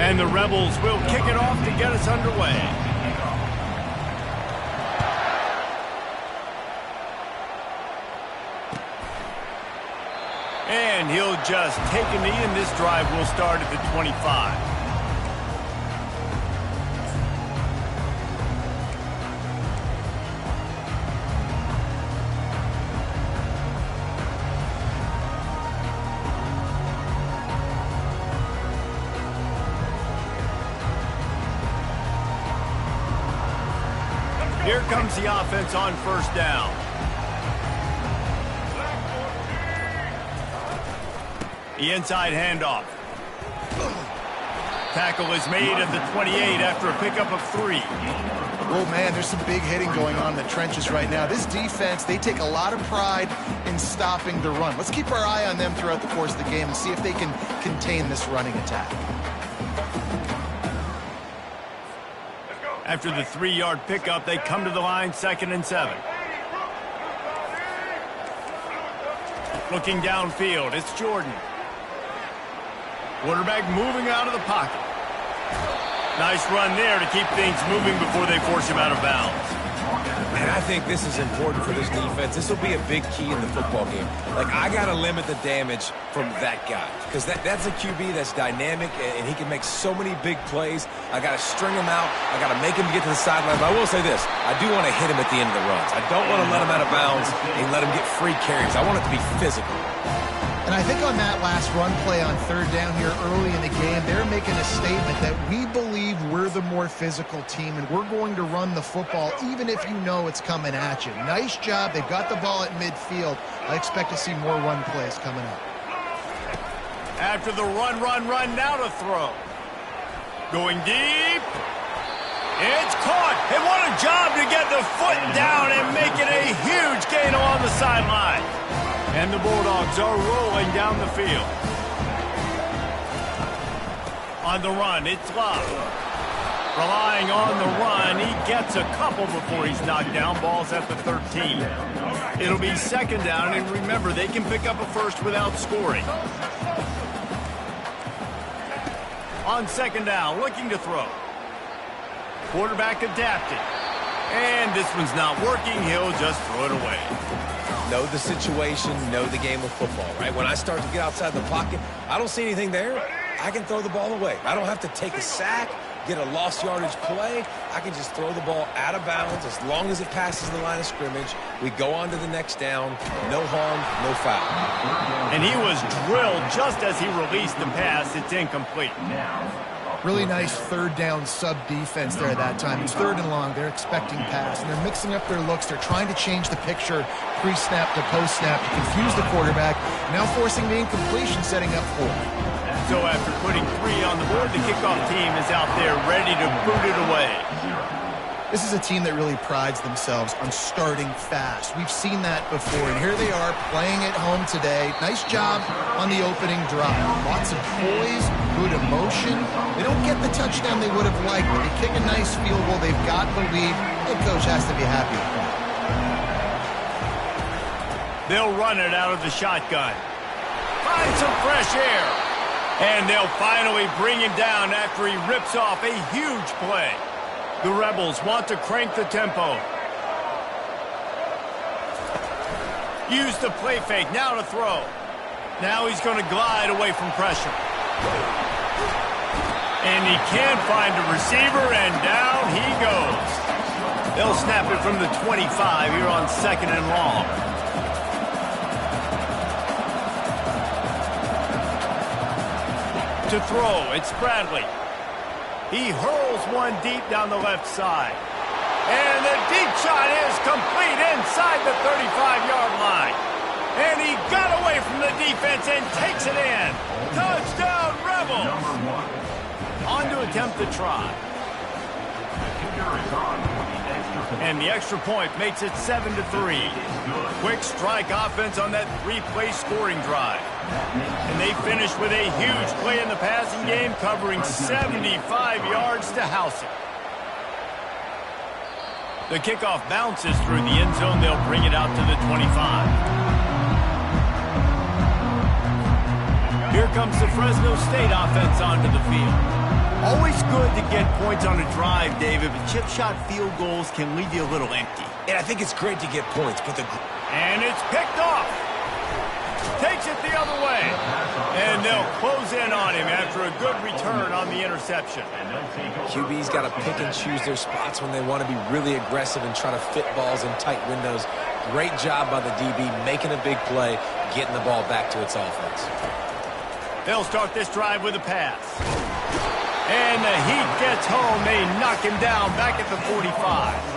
And the Rebels will kick it off to get us underway. And he'll just take a knee, and this drive will start at the 25. Here comes the offense on first down. The inside handoff. Tackle is made at the 28 after a pickup of 3. Oh, man, there's some big hitting going on in the trenches right now. This defense, they take a lot of pride in stopping the run. Let's keep our eye on them throughout the course of the game and see if they can contain this running attack. After the 3-yard pickup, they come to the line, 2nd and 7. Looking downfield, it's Jordan. Quarterback moving out of the pocket. Nice run there to keep things moving before they force him out of bounds. Man, I think this is important for this defense. This will be a big key in the football game. Like, I got to limit the damage from that guy because that's a QB that's dynamic, and he can make so many big plays. I got to string him out. I got to make him get to the sideline. But I will say this. I do want to hit him at the end of the runs. I don't want to let him out of bounds and let him get free carries. I want it to be physical. And I think on that last run play on 3rd down here early in the game, they're making a statement that we believe we're the more physical team and we're going to run the football even if you know it's coming at you. Nice job. They've got the ball at midfield. I expect to see more run plays coming up. After the run, now to throw. Going deep. It's caught. And what a job to get the foot down and make it a huge gain along the sideline. And the Bulldogs are rolling down the field. On the run, it's Love. Relying on the run, he gets a couple before he's knocked down. Ball's at the 13. It'll be 2nd down, and remember, they can pick up a first without scoring. On 2nd down, looking to throw. Quarterback adapted. And this one's not working. He'll just throw it away. Know the situation, know the game of football, right? When I start to get outside the pocket, I don't see anything there. I can throw the ball away. I don't have to take a sack, get a lost yardage play. I can just throw the ball out of bounds as long as it passes the line of scrimmage. We go on to the next down. No harm, no foul. And he was drilled just as he released the pass. It's incomplete. Really nice 3rd down sub defense there at that time. It's 3rd and long. They're expecting pass, and they're mixing up their looks. They're trying to change the picture pre-snap to post-snap to confuse the quarterback, now forcing the incompletion, setting up 4. So after putting 3 on the board, the kickoff team is out there ready to boot it away. This is a team that really prides themselves on starting fast. We've seen that before, and here they are playing at home today. Nice job on the opening drop. Lots of poise, good emotion. They don't get the touchdown they would have liked, but they kick a nice field goal. They've got the lead. Head coach has to be happy with that. They'll run it out of the shotgun. Find some fresh air. And they'll finally bring him down after he rips off a huge play. The Rebels want to crank the tempo. Use the play fake, now to throw. Now he's going to glide away from pressure. And he can't find a receiver, and down he goes. They'll snap it from the 25 here on 2nd and long. To throw, it's Bradley. He hurls one deep down the left side. And the deep shot is complete inside the 35-yard line. And he got away from the defense and takes it in. Touchdown, Rebels! On to attempt the try. And the extra point makes it 7-3. Quick strike offense on that 3-play scoring drive. And they finish with a huge play in the passing game, covering 75 yards to house it. The kickoff bounces through the end zone. They'll bring it out to the 25. Here comes the Fresno State offense onto the field. Always good to get points on a drive, David, but chip shot field goals can leave you a little empty. And I think it's great to get points, but And it's picked off. Takes it the other way. And they'll close in on him after a good return on the interception. QB's got to pick and choose their spots when they want to be really aggressive and try to fit balls in tight windows. Great job by the DB making a big play, getting the ball back to its offense. They'll start this drive with a pass. And the Heat gets home. They knock him down back at the 45.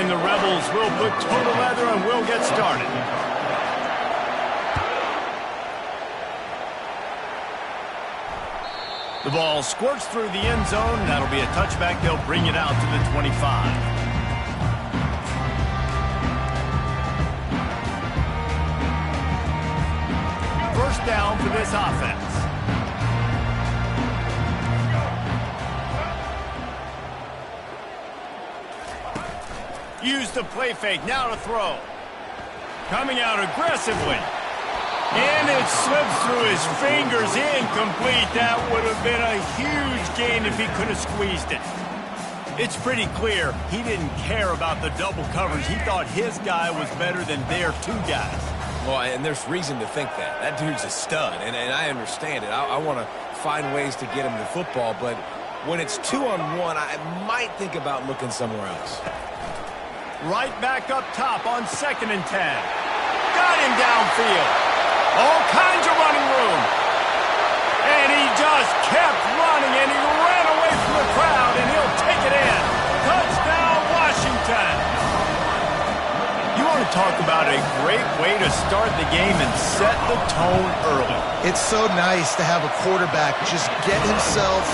And the Rebels will put total leather and will get started. The ball squirts through the end zone. That'll be a touchback. They'll bring it out to the 25. First down for this offense. Use the play fake, now to throw. Coming out aggressively. And it slips through his fingers, incomplete. That would have been a huge gain if he could have squeezed it. It's pretty clear he didn't care about the double coverage. He thought his guy was better than their two guys. Well, and there's reason to think that. That dude's a stud, and I understand it. I want to find ways to get him the football, but when it's 2-on-1, I might think about looking somewhere else. Right back up top on 2nd and 10. Got him downfield. All kinds of running room. And he just kept running, and he ran away from the crowd, and he'll take it in. Touchdown, Washington. You want to talk about a great way to start the game and set the tone early. It's so nice to have a quarterback just get himself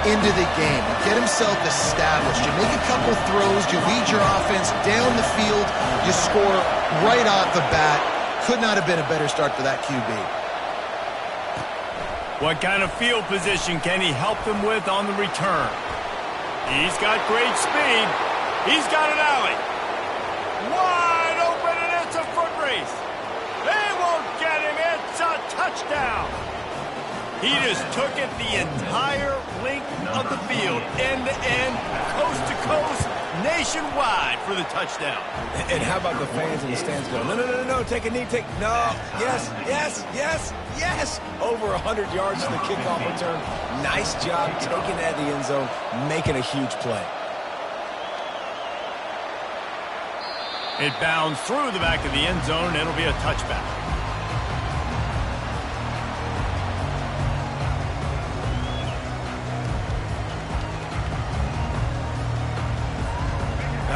into the game, get himself established. You make a couple throws, you lead your offense down the field, you score right off the bat. Could not have been a better start for that QB. What kind of field position can he help them with on the return? He's got great speed. He's got an alley. Wide open, and it's a foot race. They won't get him. It's a touchdown. He just took it the entire length of the field, end to end, coast to coast, nationwide for the touchdown. And how about the fans in the stands going, no, take a knee, no, yes. Over 100 yards to the kickoff return. Nice job taking that to the end zone, making a huge play. It bounds through the back of the end zone, and it'll be a touchback.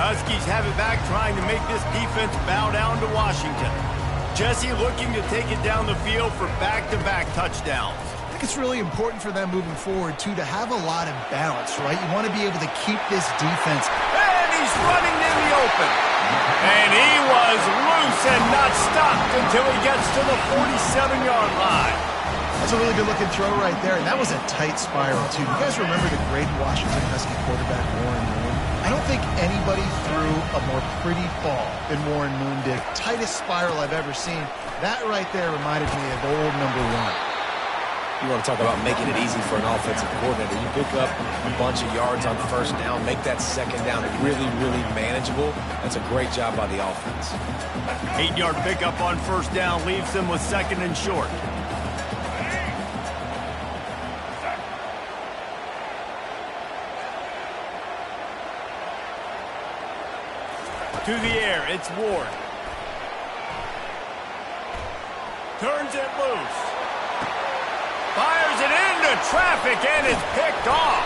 Huskies have it back, trying to make this defense bow down to Washington. Jesse looking to take it down the field for back-to-back touchdowns. I think it's really important for them moving forward, too, to have a lot of balance, right? You want to be able to keep this defense. And he's running in the open. And he was loose and not stopped until he gets to the 47-yard line. That's a really good-looking throw right there, and that was a tight spiral, too. You guys remember the great Washington Husky quarterback, Warren Moon? I don't think anybody threw a more pretty ball than Warren Moon did. Tightest spiral I've ever seen. That right there reminded me of old number 1. You want to talk about making it easy for an offensive coordinator. You pick up a bunch of yards on first down, make that second down really, really manageable. That's a great job by the offense. 8-yard pickup on first down leaves them with 2nd and short. To the air, it's Ward. Turns it loose. Fires it into traffic, and it's picked off.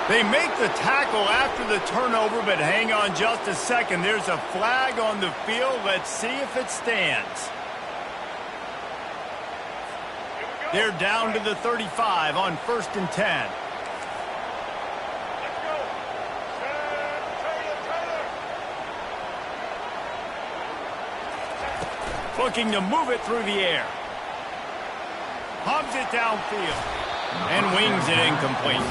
They make the tackle after the turnover, but hang on just a second. There's a flag on the field. Let's see if it stands. They're down to the 35 on 1st and 10. Looking to move it through the air. Hubs it downfield. And wings it incomplete.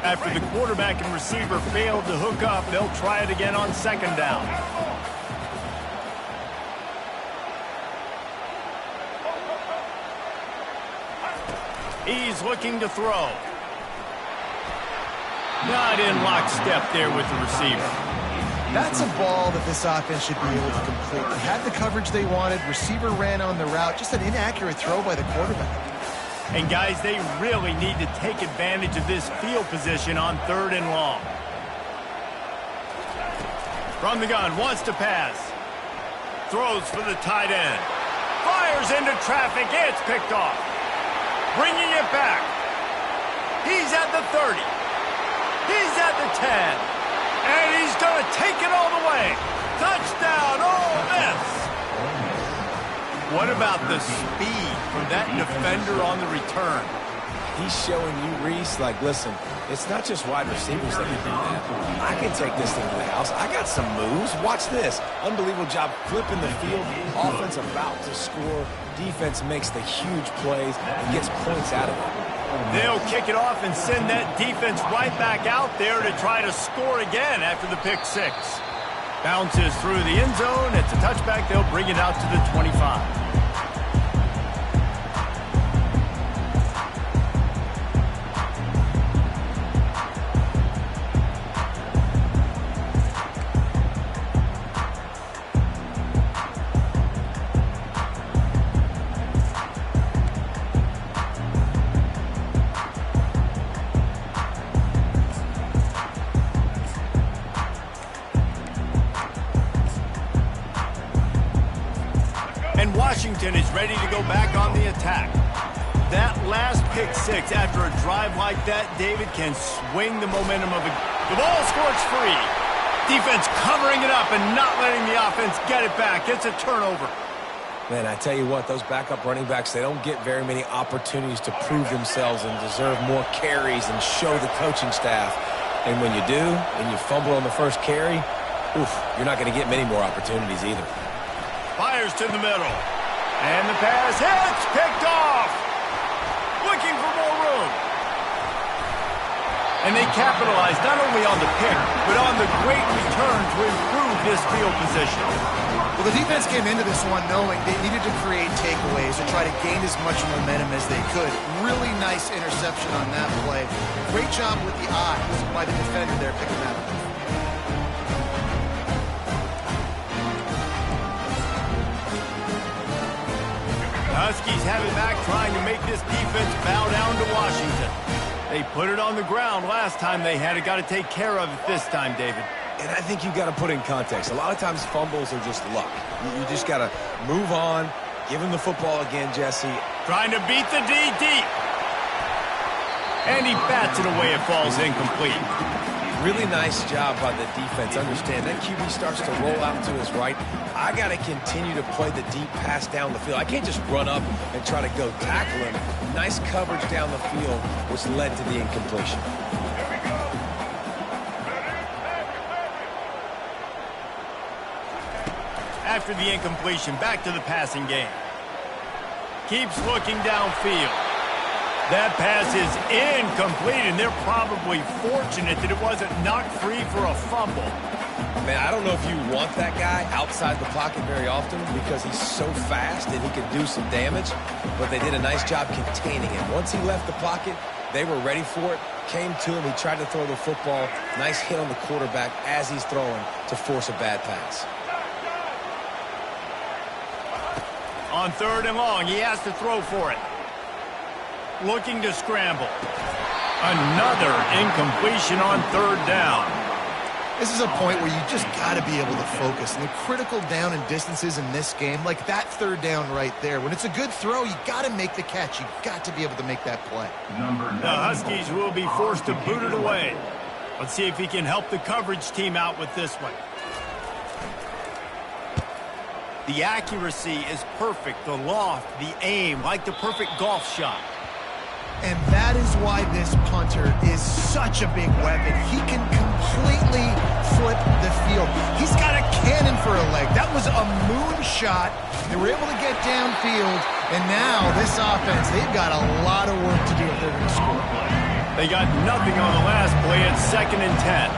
After the quarterback and receiver failed to hook up, they'll try it again on 2nd down. He's looking to throw. Not in lockstep there with the receiver. That's a ball that this offense should be able to complete. They had the coverage they wanted. Receiver ran on the route. Just an inaccurate throw by the quarterback. And, guys, they really need to take advantage of this field position on 3rd and long. From the gun, wants to pass. Throws for the tight end. Fires into traffic. It's picked off. Bringing it back. He's at the 30. He's at the 10. And he's going to take it all the way. Touchdown, Ole Miss. What about the speed from that defender on the return? he's showing you, Reese, like, listen, it's not just wide receivers that can do that. I can take this thing to the house. I got some moves. Watch this. Unbelievable job flipping the field. Offense about to score. Defense makes the huge plays and gets points out of it. They'll kick it off and send that defense right back out there to try to score again after the pick six. Bounces through the end zone. It's a touchback. They'll bring it out to the 25. Washington is ready to go back on the attack. That last pick six after a drive like that, David, can swing the momentum of it. The ball squirts free. Defense covering it up and not letting the offense get it back. It's a turnover. Man, I tell you what, those backup running backs, they don't get very many opportunities to prove themselves and deserve more carries and show the coaching staff. And when you do, and you fumble on the first carry, you're not going to get many more opportunities either. Fires to the middle. And the pass hits, picked off. Looking for more room. And they capitalized not only on the pick, but on the great return to improve this field position. Well, the defense came into this one knowing they needed to create takeaways to try to gain as much momentum as they could. Really nice interception on that play. Great job with the eyes by the defender there picking that up. Huskies have it back, trying to make this defense bow down to Washington. They put it on the ground last time they had it. Got to take care of it this time, David. And I think you've got to put in context. A lot of times fumbles are just luck. You just got to move on, give him the football again, Jesse. Trying to beat the D deep. And he bats it away. It falls incomplete. Really nice job by the defense. Understand, that QB starts to roll out to his right. I got to continue to play the deep pass down the field. I can't just run up and try to go tackle him. Nice coverage down the field, which led to the incompletion. After the incompletion, back to the passing game. Keeps looking downfield. That pass is incomplete, and they're probably fortunate that it wasn't knocked free for a fumble. Man, I don't know if you want that guy outside the pocket very often because he's so fast and he can do some damage, but they did a nice job containing him. Once he left the pocket, they were ready for it, came to him, he tried to throw the football. Nice hit on the quarterback as he's throwing to force a bad pass. On 3rd and long, he has to throw for it. Looking to scramble. Another incompletion on 3rd down. This is a point where you just got to be able to focus. And the critical down and distances in this game, like that 3rd down right there, when it's a good throw, you got to make the catch. You got to be able to make that play. The Huskies will be forced to boot it away. Let's see if he can help the coverage team out with this one. The accuracy is perfect. The loft, the aim, like the perfect golf shot. And that is why this punter is such a big weapon. He can completely flip the field. He's got a cannon for a leg. That was a moonshot. They were able to get downfield, and now this offense, they've got a lot of work to do if they're going to score. They got nothing on the last play. It's 2nd and 10.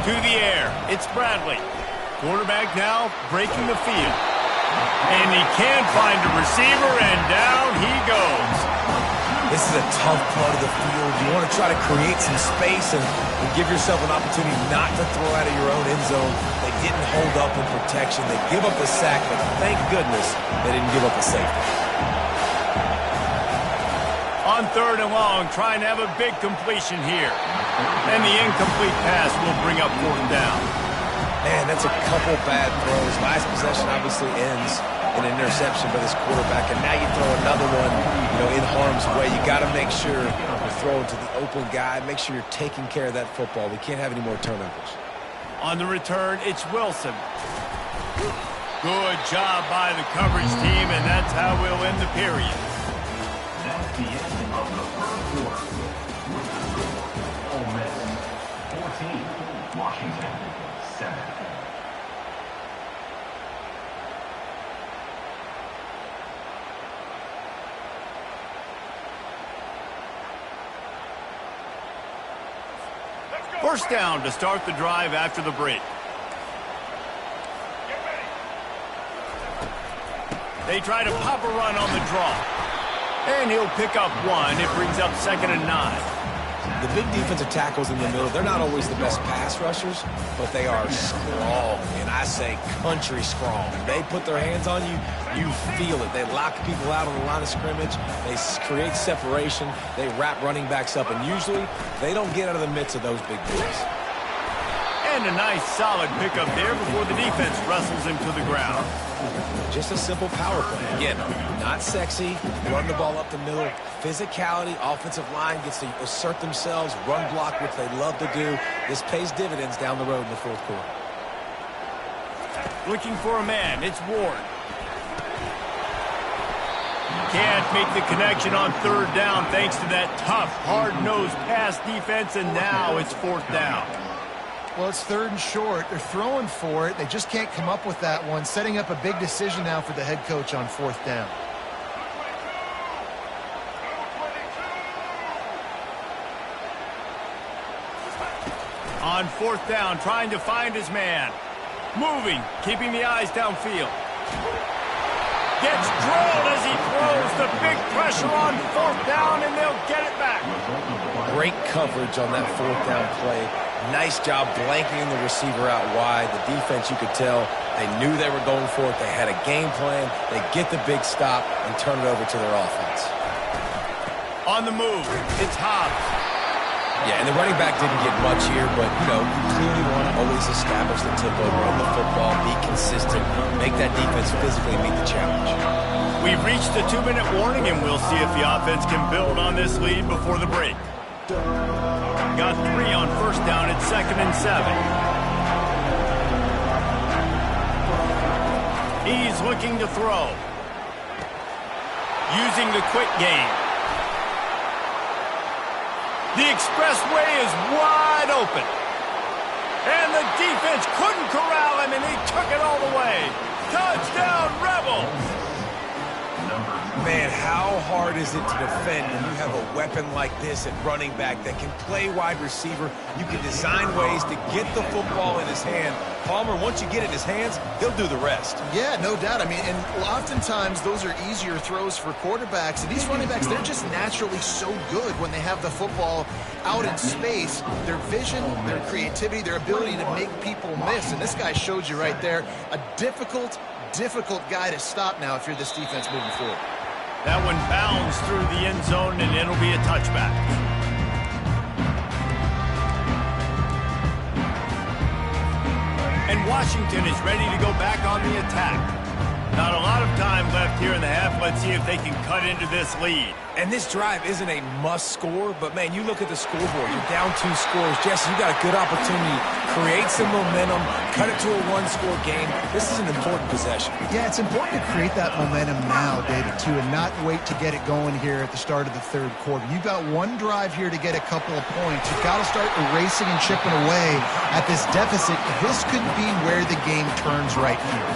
To the air. It's Bradley. Quarterback now breaking the field. And he can't find a receiver, and down he goes. This is a tough part of the field. You want to try to create some space and give yourself an opportunity not to throw out of your own end zone. They didn't hold up in protection. They give up a sack, but thank goodness they didn't give up a safety. On 3rd and long, trying to have a big completion here. And the incomplete pass will bring up 4th down. Man, that's a couple bad throws. Last possession obviously ends in an interception by this quarterback, and now you throw another one, in harm's way. You got to make sure you're throwing to the open guy. Make sure you're taking care of that football. We can't have any more turnovers. On the return, it's Wilson. Good job by the coverage team, and that's how we'll end the period. the end of the first quarter. With the score, Ole Miss 14, Washington 7. First down to start the drive after the break. They try to pop a run on the draw. And he'll pick up one. It brings up 2nd and 9. The big defensive tackles in the middle, they're not always the best pass rushers, but they are strong, and I say country strong. They put their hands on you, you feel it. They lock people out on the line of scrimmage. They create separation. They wrap running backs up, and usually they don't get out of the midst of those big boys. And a nice solid pickup there before the defense wrestles him to the ground. Just a simple power play. Again, not sexy, run the ball up the middle. Physicality, offensive line gets to assert themselves, run block, which they love to do. This pays dividends down the road in the fourth quarter. Looking for a man, it's Ward. Can't make the connection on 3rd down thanks to that tough, hard-nosed pass defense, and now it's 4th down. Well, it's 3rd and short. They're throwing for it. They just can't come up with that one. Setting up a big decision now for the head coach on 4th down. On 4th down, trying to find his man. Moving, keeping the eyes downfield. Gets drilled as he throws the big pressure on 4th down, and they'll get it back. Great coverage on that 4th down play. Nice job blanketing the receiver out wide. The defense, you could tell, they knew they were going for it. They had a game plan. They get the big stop and turn it over to their offense. On the move, it's Hobbs. Yeah, and the running back didn't get much here, but, you know, you clearly want to always establish the tempo, run the football, be consistent, make that defense physically meet the challenge. We've reached the 2-minute warning, and we'll see if the offense can build on this lead before the break. Got 3 on 1st down at 2nd and 7. He's looking to throw. Using the quick game. The expressway is wide open. And the defense couldn't corral him, and he took it all the way. Touchdown, Rebels! Man, how hard is it to defend when you have a weapon like this at running back that can play wide receiver? You can design ways to get the football in his hand. Palmer, once you get it in his hands, he'll do the rest. Yeah, no doubt. I mean, and oftentimes those are easier throws for quarterbacks. And these running backs, they're just naturally so good when they have the football out in space. Their vision, their creativity, their ability to make people miss. And this guy showed you right there, a difficult guy to stop now if you're this defense moving forward. That one bounds through the end zone, and it'll be a touchback. And Washington is ready to go back on the attack. Not a lot of time left here in the half. Let's see if they can cut into this lead. And this drive isn't a must score, but, man, you look at the scoreboard. You're down 2 scores. Jesse, you got a good opportunity. Create some momentum. Cut it to a 1-score game. This is an important possession. Yeah, it's important to create that momentum now, David, too, and not wait to get it going here at the start of the 3rd quarter. You've got one drive here to get a couple of points. You've got to start erasing and chipping away at this deficit. This could be where the game turns right here.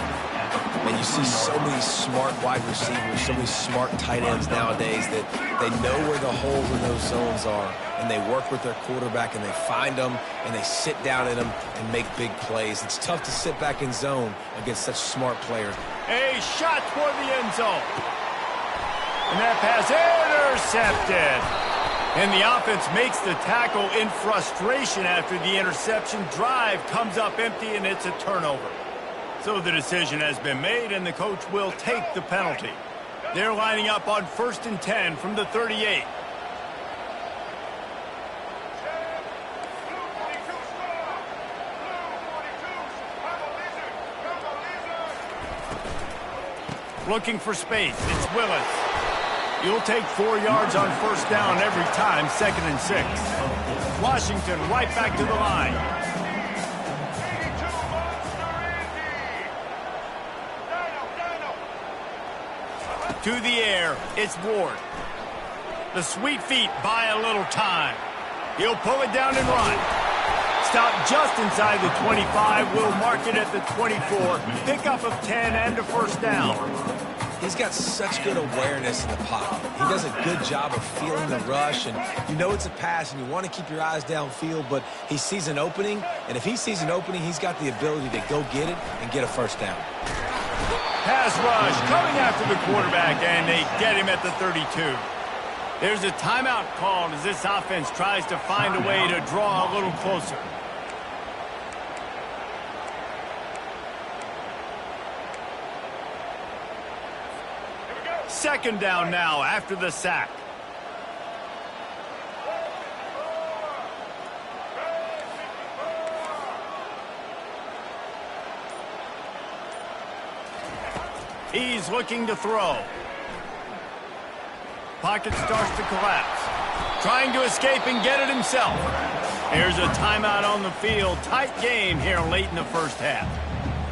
And you see so many smart wide receivers, so many smart tight ends nowadays that they know where the holes in those zones are, and they work with their quarterback, and they find them, and they sit down in them and make big plays. It's tough to sit back in zone against such smart players. A shot toward the end zone. And that pass intercepted. And the offense makes the tackle in frustration after the interception. Drive comes up empty, and it's a turnover. So the decision has been made, and the coach will take the penalty. They're lining up on 1st and 10 from the 38. Looking for space. It's Willis. You'll take 4 yards on 1st down every time, 2nd and 6. Washington right back to the line. To the air, it's Ward. The sweet feet buy a little time. He'll pull it down and run. Stop just inside the 25. We'll mark it at the 24. Pickup of 10 and a first down. He's got such good awareness in the pocket. He does a good job of feeling the rush, and you know it's a pass, and you want to keep your eyes downfield, but he sees an opening, and if he sees an opening, he's got the ability to go get it and get a first down. Pass rush coming after the quarterback, and they get him at the 32. There's a timeout called as this offense tries to find a way to draw a little closer. Second down now after the sack. He's looking to throw. Pocket starts to collapse. Trying to escape and get it himself. Here's a timeout on the field. Tight game here late in the first half.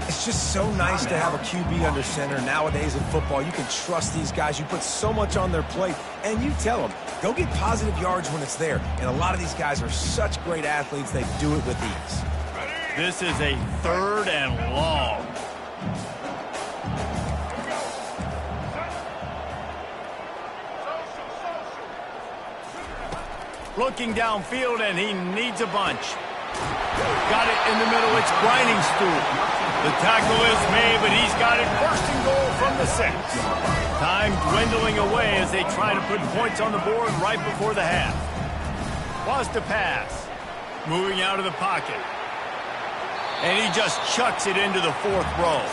It's just so nice to have a QB under center. Nowadays in football, you can trust these guys. You put so much on their plate, and you tell them, go get positive yards when it's there. And a lot of these guys are such great athletes, they do it with ease. This is a 3rd and long. Looking downfield, and he needs a bunch. Got it in the middle. It's grinding stool. The tackle is made, but he's got it first and goal from the 6. Time dwindling away as they try to put points on the board right before the half. Lost a pass. Moving out of the pocket. And he just chucks it into the 4th row.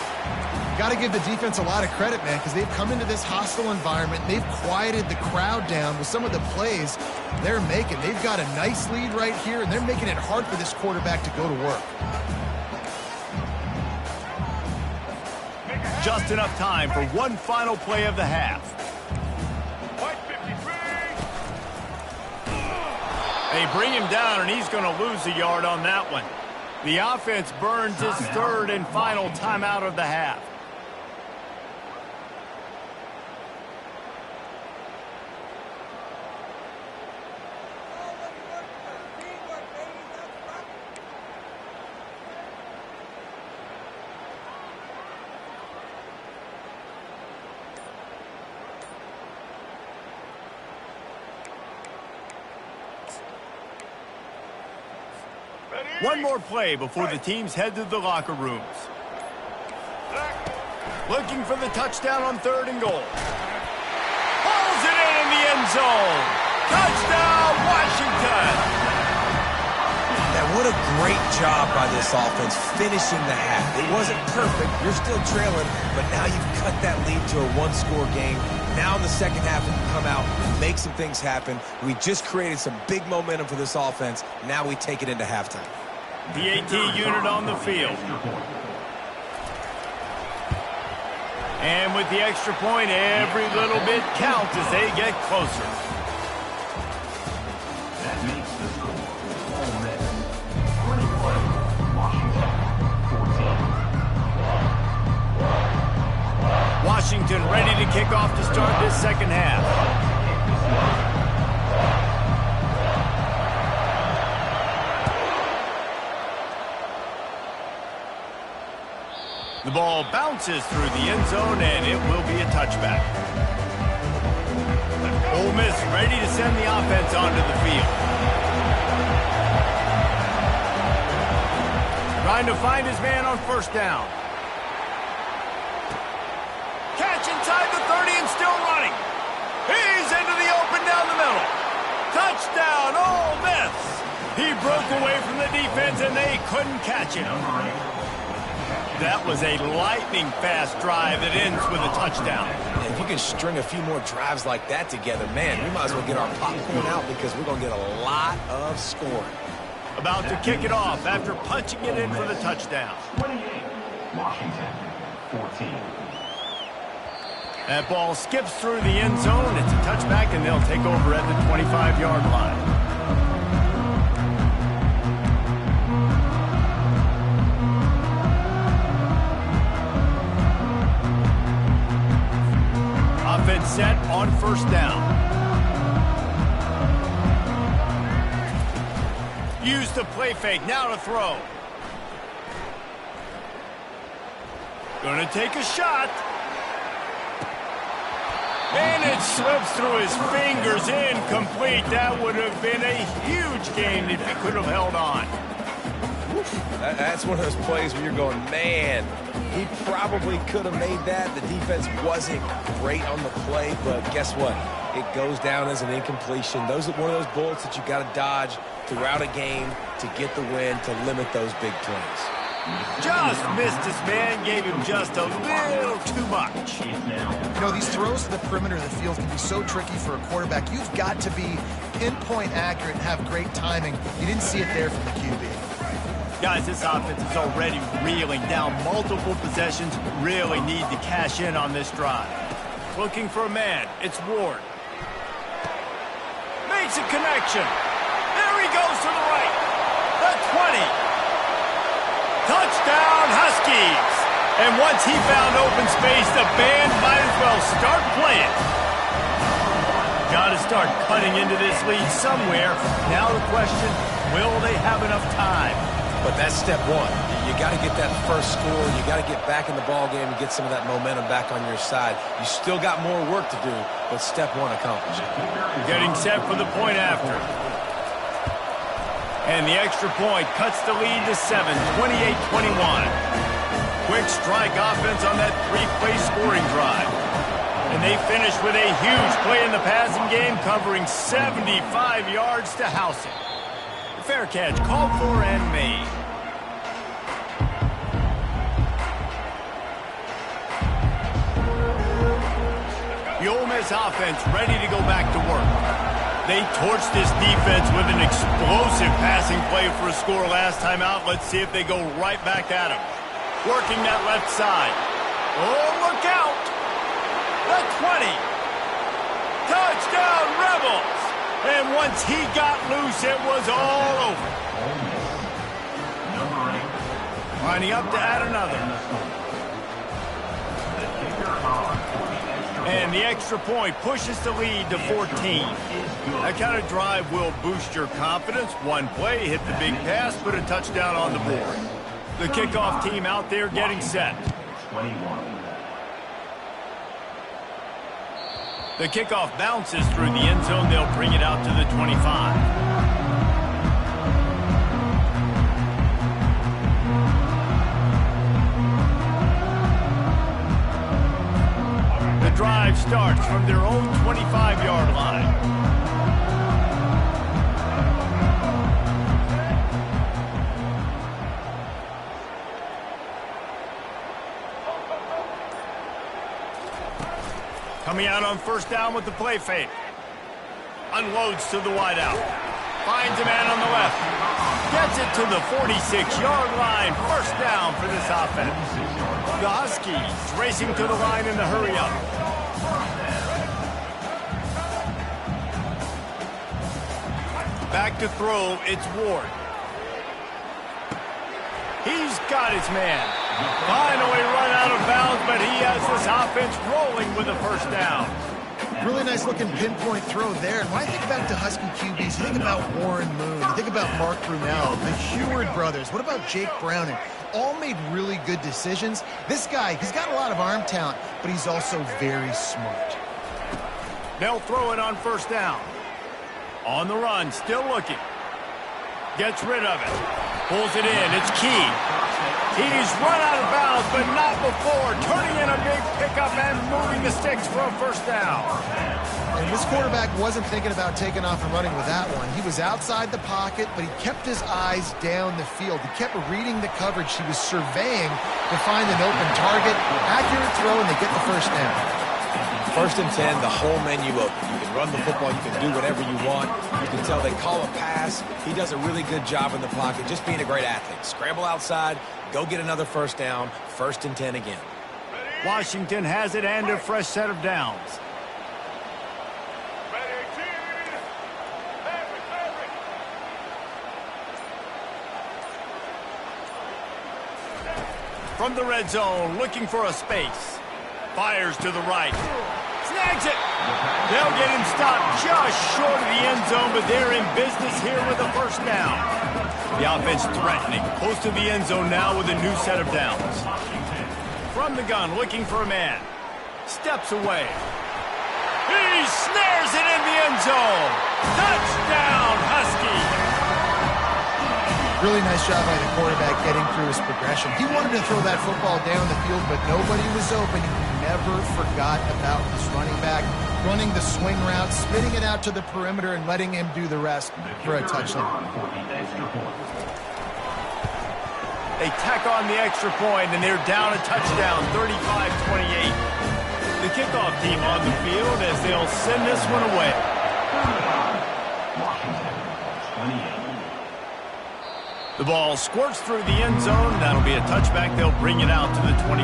Got to give the defense a lot of credit, man, because they've come into this hostile environment. They've quieted the crowd down with some of the plays they're making. They've got a nice lead right here, and they're making it hard for this quarterback to go to work. Just enough time for one final play of the half. They bring him down, and he's going to lose a yard on that one. The offense burns his 3rd and final timeout of the half. One more play before the teams head to the locker rooms. Looking for the touchdown on 3rd and goal. Pulls it in the end zone. Touchdown, Washington. Now, what a great job by this offense finishing the half. It wasn't perfect. You're still trailing, but now you've cut that lead to a 1-score game. Now in the second half, we can come out and make some things happen. We just created some big momentum for this offense. Now we take it into halftime. The AT unit on the field. And with the extra point, every little bit counts as they get closer. That makes the score. All Miss. 21, Washington, 14. Washington ready to kick off to start this second half. The ball bounces through the end zone, and it will be a touchback. Ole Miss ready to send the offense onto the field. Trying to find his man on first down. Catch inside the 30 and still running. He's into the open down the middle. Touchdown, Ole Miss. He broke away from the defense, and they couldn't catch him. That was a lightning-fast drive that ends with a touchdown. If you can string a few more drives like that together, man, we might as well get our popcorn out because we're going to get a lot of scoring. About to kick it off after punching it in for the touchdown. 28, Washington, 14. That ball skips through the end zone. It's a touchback, and they'll take over at the 25-yard line. Offense set on first down. the play fake. Now to throw. Gonna take a shot. And it slips through his fingers, incomplete. That would have been a huge gain if he could have held on. That's one of those plays where you're going, man, he probably could have made that. The defense wasn't great on the play, but guess what? It goes down as an incompletion. Those are one of those bullets that you got to dodge throughout a game to get the win, to limit those big plays. Just missed his man, gave him just a little too much. You know, these throws to the perimeter of the field can be so tricky for a quarterback. You've got to be pinpoint accurate and have great timing. You didn't see it there from the QB. Guys, this offense is already reeling down multiple possessions. Really need to cash in on this drive. Looking for a man. It's Ward. Makes a connection. There he goes to the right. The 20. Touchdown, Huskies. And once he found open space, the band might as well start playing. Got to start cutting into this lead somewhere. Now the question, will they have enough time? But that's step one. You got to get that first score. You got to get back in the ball game and get some of that momentum back on your side. You still got more work to do, but step one accomplished. Getting set for the point after. And the extra point cuts the lead to 7, 28-21. Quick strike offense on that three-play scoring drive. And they finish with a huge play in the passing game, covering 75 yards to house it. Fair catch, called for and made. The Ole Miss offense ready to go back to work. They torched this defense with an explosive passing play for a score last time out. Let's see if they go right back at him. Working that left side. Oh, look out! The 20. Touchdown, Rebels! And once he got loose, it was all over. Lining up to add another. And the extra point pushes the lead to 14. That kind of drive will boost your confidence. One play, hit the big pass, put a touchdown on the board. The kickoff team out there getting set. 21. The kickoff bounces through the end zone. They'll bring it out to the 25. The drive starts from their own 25-yard line. Coming out on first down with the play fake. Unloads to the wideout. Finds a man on the left. Gets it to the 46-yard line. First down for this offense. The Huskies racing to the line in the hurry-up. Back to throw, it's Ward. He's got his man. Finally run out of bounds, but he has this offense rolling with a first down. Really nice looking pinpoint throw there. And when I think back to Husky QBs, you think about Warren Moon, you think about Mark Brunell, the Heward brothers. What about Jake Browning? All made really good decisions. This guy, he's got a lot of arm talent, but he's also very smart. They'll throw it on first down. On the run, still looking. Gets rid of it. Pulls it in. It's Key. He's run out of bounds, but not before. Turning in a big pickup and moving the sticks for a first down. And this quarterback wasn't thinking about taking off and running with that one. He was outside the pocket, but he kept his eyes down the field. He kept reading the coverage. He was surveying to find an open target. Accurate throw, and they get the first down. First and 10, the whole menu open. You can run the football. You can do whatever you want. You can tell they call a pass. He does a really good job in the pocket, just being a great athlete. Scramble outside, go get another first down. First and 10 again. Washington has it and a fresh set of downs. From the red zone, looking for a space. Fires to the right. Snags it. They'll get him stopped just short of the end zone, but they're in business here with a first down. The offense threatening, close to the end zone now with a new set of downs. From the gun, looking for a man. Steps away. He snares it in the end zone. Touchdown, Husky. Really nice job by the quarterback getting through his progression. He wanted to throw that football down the field, but nobody was open. He never forgot about his running back, running the swing route, spitting it out to the perimeter, and letting him do the rest for a touchdown. They tack on the extra point, and they're down a touchdown, 35-28. The kickoff team on the field as they'll send this one away. Washington, 28. The ball squirts through the end zone. That'll be a touchback. They'll bring it out to the 25.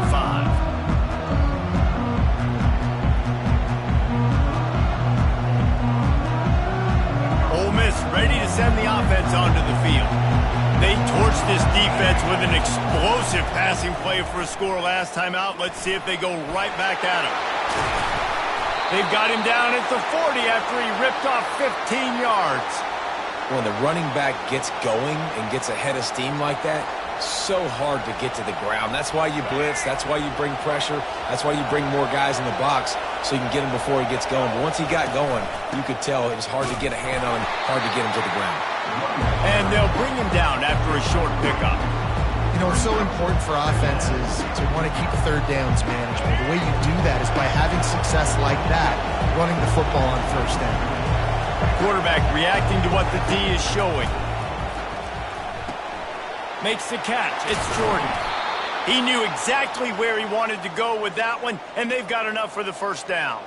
Ole Miss ready to send the offense onto the field. They torched this defense with an explosive passing play for a score last time out. Let's see if they go right back at him. They've got him down at the 40 after he ripped off 15 yards. When the running back gets going and gets ahead of steam like that, so hard to get to the ground. That's why you blitz. That's why you bring pressure. That's why you bring more guys in the box so you can get him before he gets going. But once he got going, you could tell it was hard to get a hand on him, hard to get him to the ground. And they'll bring him down after a short pickup. You know, it's so important for offenses to want to keep third downs manageable. The way you do that is by having success like that, running the football on first down. Quarterback reacting to what the D is showing. Makes the catch. It's Jordan. He knew exactly where he wanted to go with that one, and they've got enough for the first down.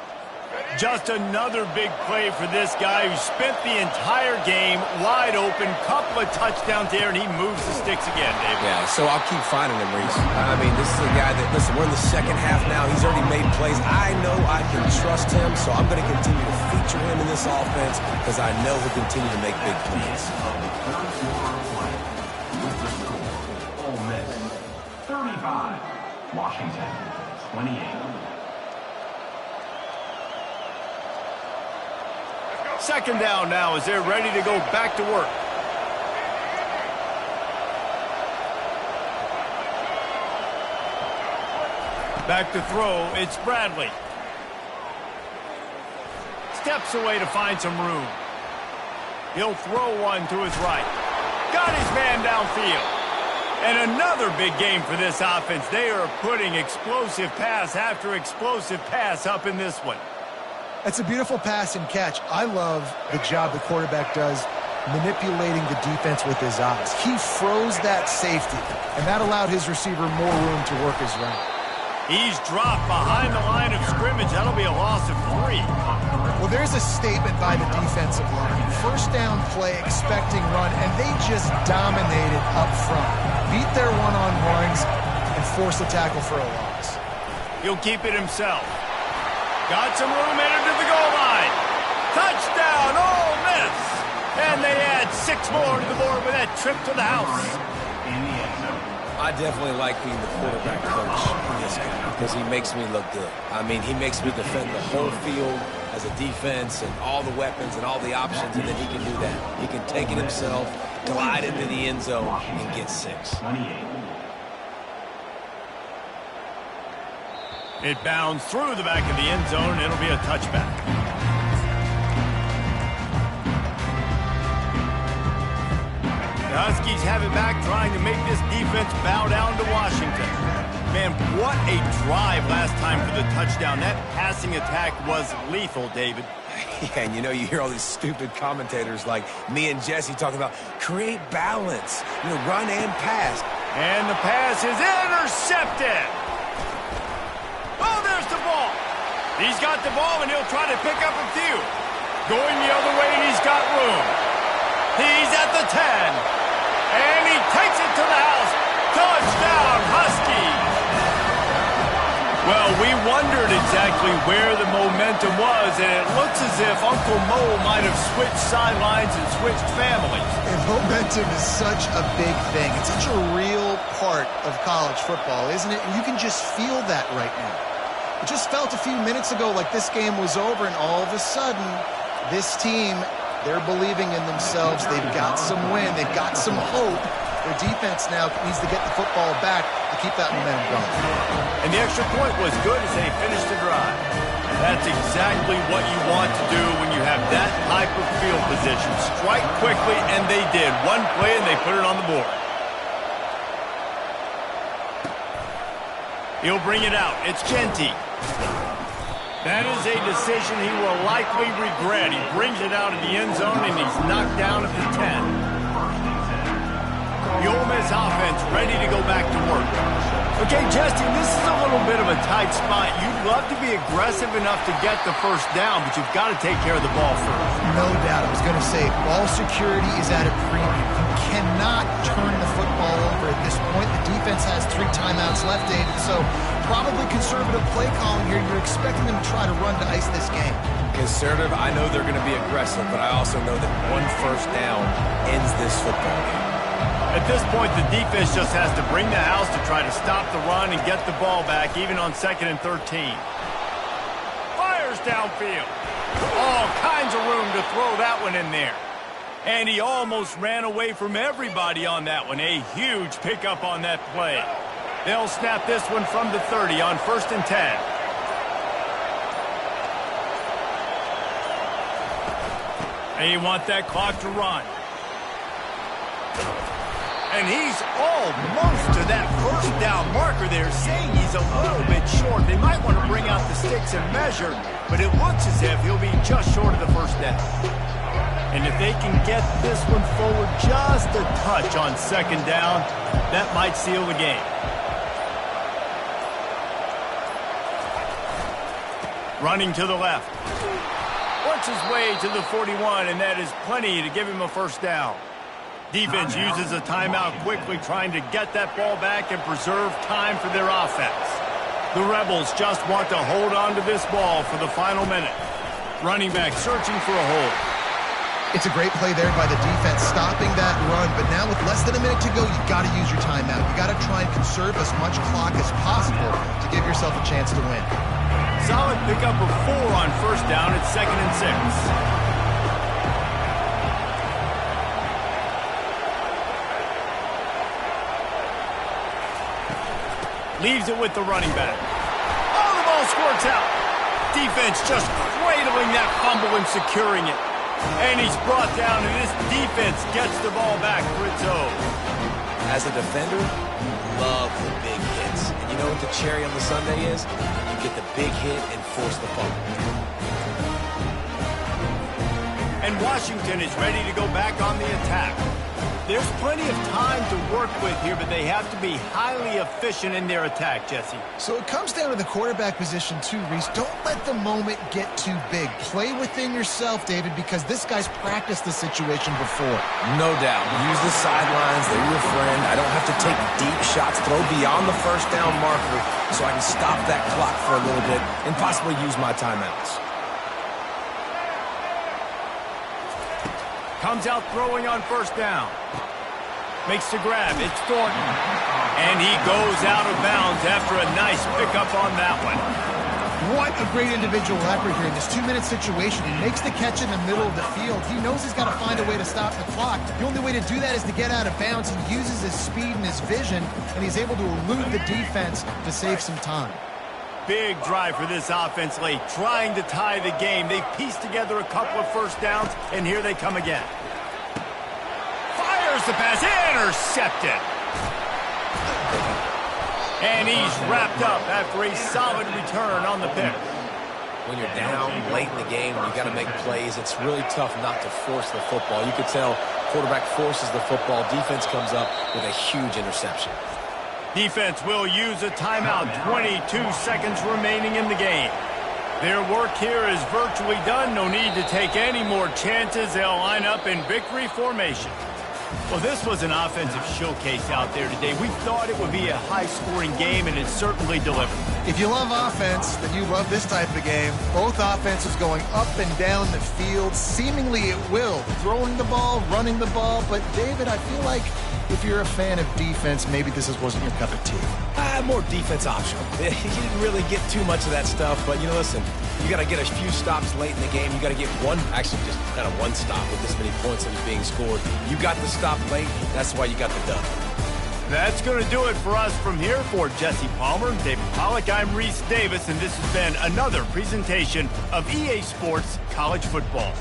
Just another big play for this guy who spent the entire game wide open, couple of touchdowns there, and he moves the sticks again, David. Yeah, so I'll keep finding him, Reese. I mean, this is a guy that, listen, we're in the second half now. He's already made plays. I know I can trust him, so I'm going to continue to feature him in this offense because I know he'll continue to make big plays. Ole Miss, 35. Washington, 28. Second down now as they're ready to go back to work. Back to throw, it's Bradley. Steps away to find some room. He'll throw one to his right. Got his man downfield. And another big game for this offense. They are putting explosive pass after explosive pass up in this one. That's a beautiful pass and catch. I love the job the quarterback does manipulating the defense with his eyes. He froze that safety, and that allowed his receiver more room to work his route. He's dropped behind the line of scrimmage. That'll be a loss of 3. Well, there's a statement by the defensive line. First down play, expecting run, and they just dominated up front. Beat their one-on-ones and forced a tackle for a loss. He'll keep it himself. Got some room, entered to the goal line. Touchdown, Ole Miss. And they add 6 more to the board with that trip to the house. I definitely like being the quarterback coach in this game because he makes me look good. I mean, he makes me defend the whole field as a defense and all the weapons and all the options, and then he can do that. He can take it himself, glide into the end zone, and get 6. It bounds through the back of the end zone. It'll be a touchback. The Huskies have it back, trying to make this defense bow down to Washington. Man, what a drive last time for the touchdown. That passing attack was lethal, David. Yeah, and you know, you hear all these stupid commentators like me and Jesse talking about create balance, you know, run and pass. And the pass is intercepted. Oh, there's the ball. He's got the ball, and he'll try to pick up a few. Going the other way, and he's got room. He's at the 10. And he takes it to the house. Touchdown, Huskies. Well, we wondered exactly where the momentum was, and it looks as if Uncle Mo might have switched sidelines and switched families. And momentum is such a big thing. It's such a real part of college football, isn't it? And you can just feel that right now. It just felt a few minutes ago like this game was over, and all of a sudden, this team They're believing in themselves. They've got some wind. They've got some hope. Their defense now needs to get the football back to keep that momentum going. And the extra point was good as they finished the drive. That's exactly what you want to do when you have that type of field position. Strike quickly, and they did. One play, and they put it on the board. He'll bring it out. It's Genty. That is a decision he will likely regret. He brings it out of the end zone, and he's knocked down at the 10. The Ole Miss offense ready to go back to work. Okay, Justin, this is a little bit of a tight spot. You'd love to be aggressive enough to get the first down, but you've got to take care of the ball first. No doubt. I was going to say, ball security is at a premium. You cannot turn the football over at this point. The defense has 3 timeouts left, David, so probably conservative play calling here. You're expecting them to try to run to ice this game. Conservative, I know they're going to be aggressive, but I also know that one first down ends this football game. At this point, the defense just has to bring the house to try to stop the run and get the ball back, even on 2nd and 13. Fires downfield. All kinds of room to throw that one in there. And he almost ran away from everybody on that one. A huge pickup on that play. They'll snap this one from the 30 on 1st and 10. They want that clock to run. And he's almost to that first down marker there, saying he's a little bit short. They might want to bring out the sticks and measure, but it looks as if he'll be just short of the first down. And if they can get this one forward just a touch on 2nd down, that might seal the game. Running to the left. Works his way to the 41, and that is plenty to give him a first down. Defense uses a timeout quickly, trying to get that ball back and preserve time for their offense. The Rebels just want to hold on to this ball for the final minute. Running back searching for a hole. It's a great play there by the defense, stopping that run. But now with less than a minute to go, you've got to use your timeout. You've got to try and conserve as much clock as possible to give yourself a chance to win. Solid pickup of 4 on 1st down at 2nd and 6. Leaves it with the running back. Oh, the ball squirts out. Defense just cradling that fumble and securing it. And he's brought down, and this defense gets the ball back for its own. As a defender, you love the big hits. And you know what the cherry on the sundae is? You get the big hit and force the fumble. And Washington is ready to go back on the attack. There's plenty of time to work with here, but they have to be highly efficient in their attack, Jesse. So it comes down to the quarterback position too, Reese. Don't let the moment get too big. Play within yourself, David, because this guy's practiced the situation before. No doubt. Use the sidelines. They're your friend. I don't have to take deep shots, throw beyond the first down marker so I can stop that clock for a little bit and possibly use my timeouts. Comes out throwing on 1st down. Makes the grab. It's Thornton. And he goes out of bounds after a nice pickup on that one. What a great individual effort here in this 2-minute situation. He makes the catch in the middle of the field. He knows he's got to find a way to stop the clock. The only way to do that is to get out of bounds. He uses his speed and his vision, and he's able to elude the defense to save some time. Big drive for this offense late, trying to tie the game. They've pieced together a couple of first downs, and here they come again. Fires the pass, intercepted. And he's wrapped up after a solid return on the pick. When you're down late in the game, you got to make plays. It's really tough not to force the football. You could tell quarterback forces the football. Defense comes up with a huge interception. Defense will use a timeout. 22 seconds remaining in the game. Their work here is virtually done. No need to take any more chances. They'll line up in victory formation. Well, this was an offensive showcase out there today. We thought it would be a high-scoring game, and it certainly delivered. If you love offense, then you love this type of game. Both offenses going up and down the field, seemingly at will. Throwing the ball, running the ball. But, David, I feel like if you're a fan of defense, maybe this wasn't your cup of tea. more defense optional. He didn't really get too much of that stuff, but, you know, listen, you got to get a few stops late in the game. You got to get actually just kind of one stop with this many points that was being scored. You got the stop late. That's why you got the dub. That's going to do it for us from here. For Jesse Palmer, David Pollack, I'm Reese Davis, and this has been another presentation of EA Sports College Football.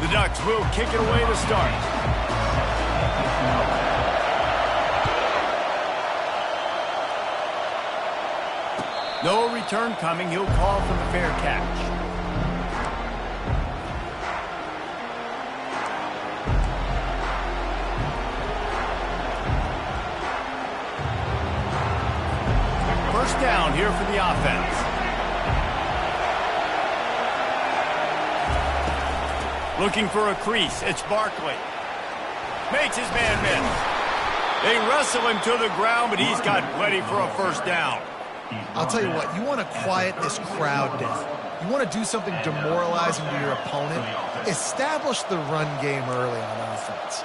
The Ducks will kick it away to start. No return coming. He'll call for the fair catch. First down here for the offense. Looking for a crease. It's Barkley. Makes his man miss. They wrestle him to the ground, but he's got plenty for a first down. I'll tell you what, you want to quiet this crowd down. You want to do something demoralizing to your opponent. Establish the run game early on offense.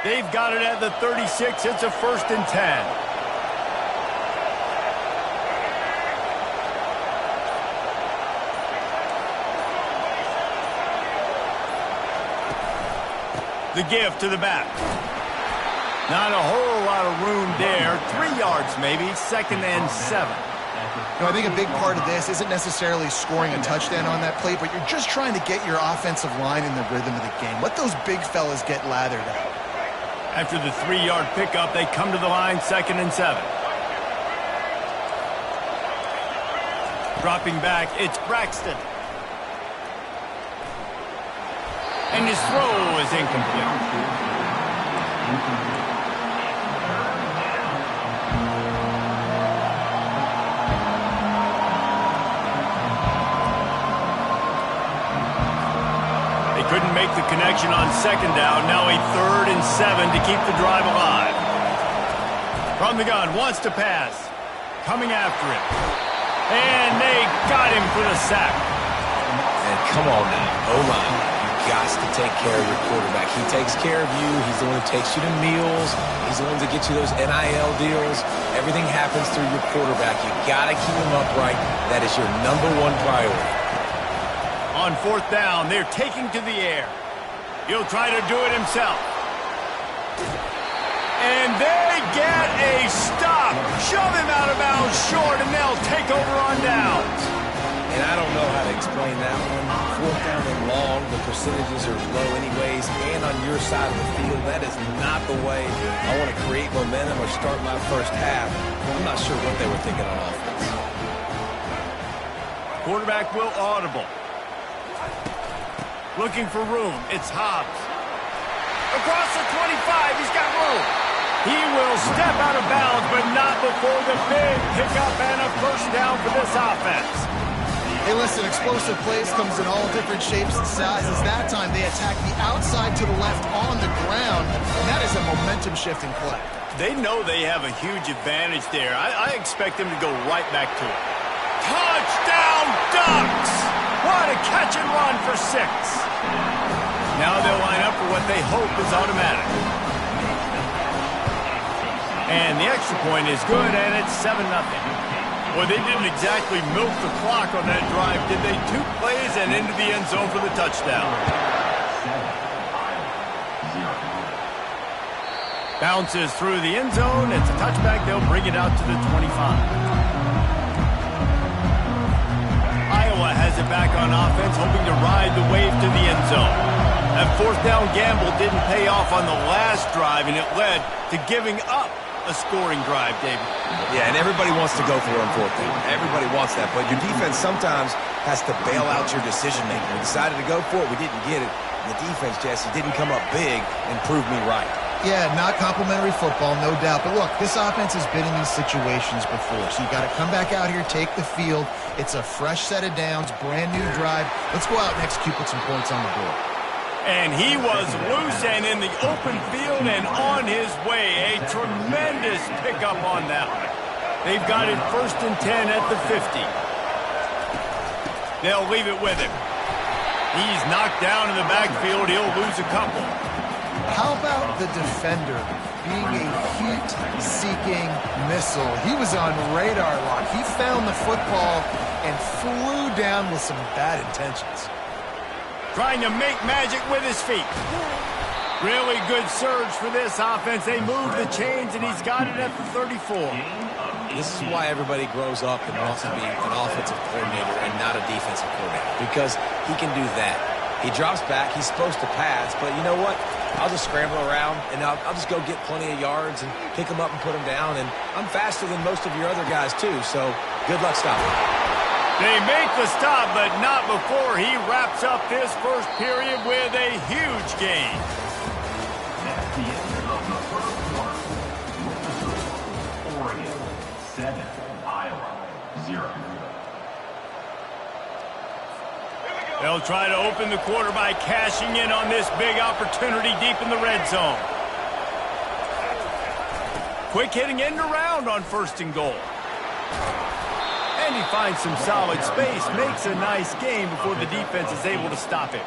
They've got it at the 36. It's a 1st and 10. The give to the back. Not a whole lot of room there. 3 yards maybe. 2nd and 7. You know, I think a big part of this isn't necessarily scoring a touchdown on that play, but you're just trying to get your offensive line in the rhythm of the game. Let those big fellas get lathered out. After the 3-yard pickup, they come to the line. 2nd and 7. Dropping back, it's Braxton. And his throw is incomplete. They couldn't make the connection on 2nd down. Now a 3rd and 7 to keep the drive alive. From the gun, wants to pass. Coming after it. And they got him for the sack. And come on now, O-line. Got to take care of your quarterback. He takes care of you. He's the one who takes you to meals. He's the one to get you those NIL deals. Everything happens through your quarterback. You got to keep him upright. That is your #1 priority. On 4th down, they're taking to the air. He'll try to do it himself. And they get a stop. Shove him out of bounds short, and they'll take over on downs. And I don't know how to explain that one. 4th down and long, the percentages are low anyways, and on your side of the field, that is not the way I want to create momentum or start my first half. I'm not sure what they were thinking on offense. Quarterback will audible. Looking for room. It's Hobbs. Across the 25, he's got room. He will step out of bounds, but not before the big pickup and a first down for this offense. Hey, listen, explosive plays comes in all different shapes and sizes. That time they attack the outside to the left on the ground, and that is a momentum-shifting play. They know they have a huge advantage there. I expect them to go right back to it. Touchdown Ducks! What a catch and run for 6. Now they'll line up for what they hope is automatic. And the extra point is good, and it's 7-0. Well, they didn't exactly milk the clock on that drive, did they? 2 plays and into the end zone for the touchdown. Bounces through the end zone. It's a touchback. They'll bring it out to the 25. Iowa has it back on offense, hoping to ride the wave to the end zone. That 4th down gamble didn't pay off on the last drive, and it led to giving up a scoring drive, David. Yeah, and everybody wants to go for it on 4th down. Everybody wants that, but your defense sometimes has to bail out your decision-making. We decided to go for it. We didn't get it. The defense, Jesse, didn't come up big and prove me right. Yeah, not complimentary football, no doubt. But look, this offense has been in these situations before, so you got to come back out here, take the field. It's a fresh set of downs, brand new drive. Let's go out and execute with some points on the board. And he was loose and in the open field and on his way. A tremendous pickup on that one. They've got it 1st and 10 at the 50. They'll leave it with him. He's knocked down in the backfield. He'll lose a couple. How about the defender being a heat-seeking missile? He was on radar lock. He found the football and flew down with some bad intentions. Trying to make magic with his feet. Really good surge for this offense. They move the chains, and he's got it at the 34. This is why everybody grows up and wants to be an offensive coordinator and not a defensive coordinator, because he can do that. He drops back. He's supposed to pass, but you know what? I'll just scramble around, and I'll just go get plenty of yards and pick them up and put them down, and I'm faster than most of your other guys, too, so good luck stopping. They make the stop, but not before he wraps up this first period with a huge gain. At the end of the first quarter, Oregon 7, Iowa 0. They'll try to open the quarter by cashing in on this big opportunity deep in the red zone. Quick hitting end around on 1st and goal. And he finds some solid space, makes a nice game before the defense is able to stop it.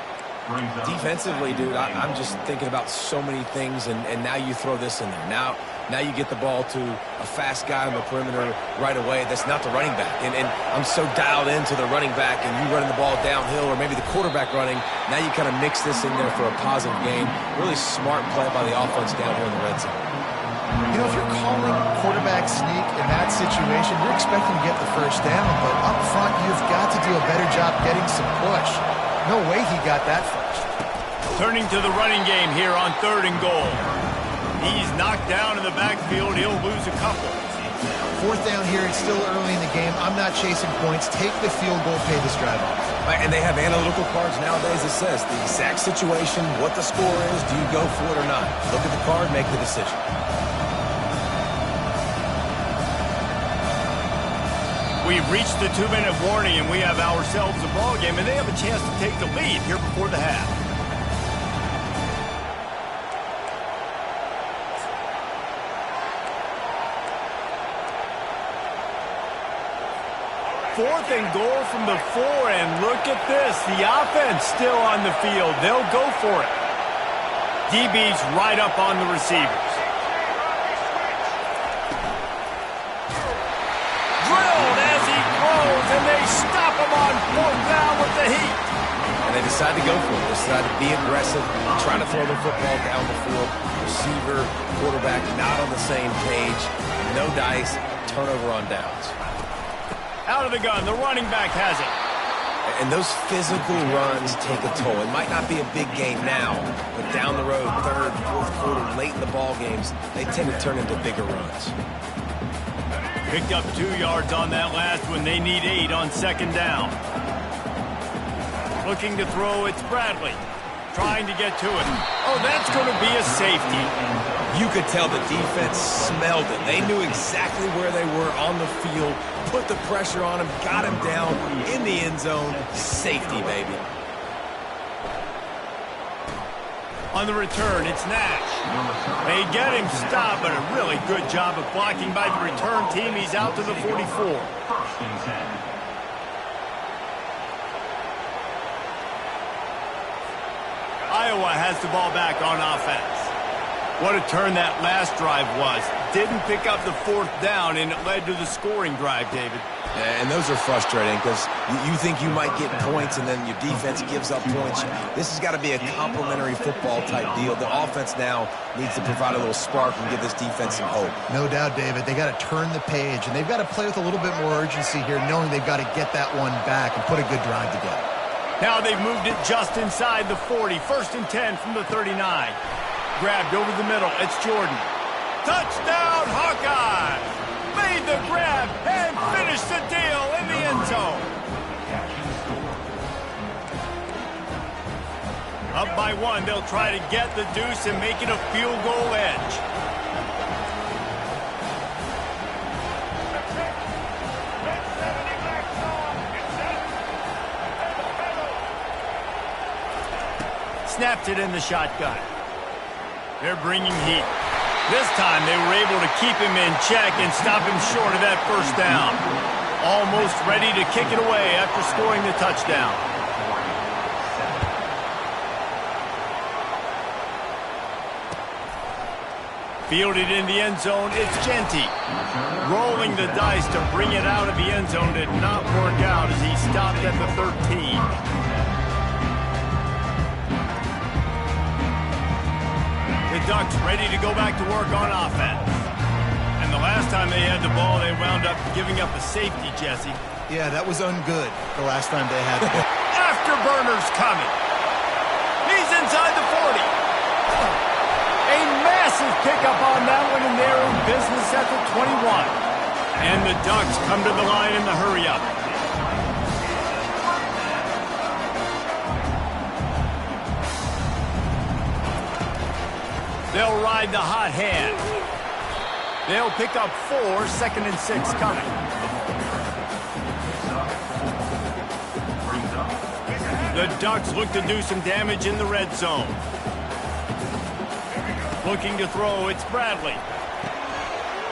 Defensively, dude, I'm just thinking about so many things, and now you throw this in there. Now you get the ball to a fast guy on the perimeter right away. That's not the running back. And I'm so dialed into the running back, and you running the ball downhill, or maybe the quarterback running. Now you kind of mix this in there for a positive game. Really smart play by the offense down here in the red zone. You know, if you're calling quarterback sneak in that situation, you're expecting to get the 1st down, but up front, you've got to do a better job getting some push. No way he got that first. Turning to the running game here on 3rd and goal. He's knocked down in the backfield. He'll lose a couple. 4th down here. It's still early in the game. I'm not chasing points. Take the field goal, pay this drive off. And they have analytical cards nowadays that says the exact situation, what the score is, do you go for it or not? Look at the card, make the decision. We've reached the 2-minute warning, and we have ourselves a ball game, and they have a chance to take the lead here before the half. 4th and goal from the 4, and look at this. The offense still on the field. They'll go for it. DB's right up on the receivers. Drilled as he throws, and they stop him on 4th down with the heat. And they decide to go for it. They decide to be aggressive, trying to throw the football down the field. Receiver, quarterback not on the same page. No dice, turnover on downs. Out of the gun, the running back has it. And those physical runs take a toll. It might not be a big game now, but down the road, 3rd, 4th quarter, late in the ball games, they tend to turn into bigger runs. Picked up 2 yards on that last one. They need 8 on 2nd down. Looking to throw, it's Bradley. Trying to get to it. Oh, that's going to be a safety. You could tell the defense smelled it. They knew exactly where they were on the field, put the pressure on him, got him down in the end zone. Safety, baby. On the return, it's Nash. They get him stopped, but a really good job of blocking by the return team. He's out to the 44. First and 10. Iowa has the ball back on offense. What a turn that last drive was. Didn't pick up the fourth down, and it led to the scoring drive, David. And those are frustrating because you think you might get points and then your defense gives up points. This has got to be a complementary football type deal. The offense now needs to provide a little spark and give this defense some hope. No doubt, David. They got to turn the page, and they've got to play with a little bit more urgency here, knowing they've got to get that one back and put a good drive together. Now they've moved it just inside the 40. First and 10 from the 39. Grabbed over the middle. It's Jordan. Touchdown, Hawkeyes! Made the grab and finished the deal in the end zone. Up by one, they'll try to get the deuce and make it a field goal edge. Snapped it in the shotgun. They're bringing heat. This time they were able to keep him in check and stop him short of that first down. Almost ready to kick it away after scoring the touchdown. Fielded in the end zone, it's Genty. Rolling the dice to bring it out of the end zone did not work out as he stopped at the 13. The Ducks ready to go back to work on offense. And the last time they had the ball, they wound up giving up a safety, Jesse. Yeah, that was ungood the last time they had the ball. Afterburner's coming. He's inside the 40. A massive pickup on that one, and they're in business at the 21. And the Ducks come to the line in the hurry-up. They'll ride the hot hand. They'll pick up 4, second and 6 coming. The Ducks look to do some damage in the red zone. Looking to throw, it's Bradley.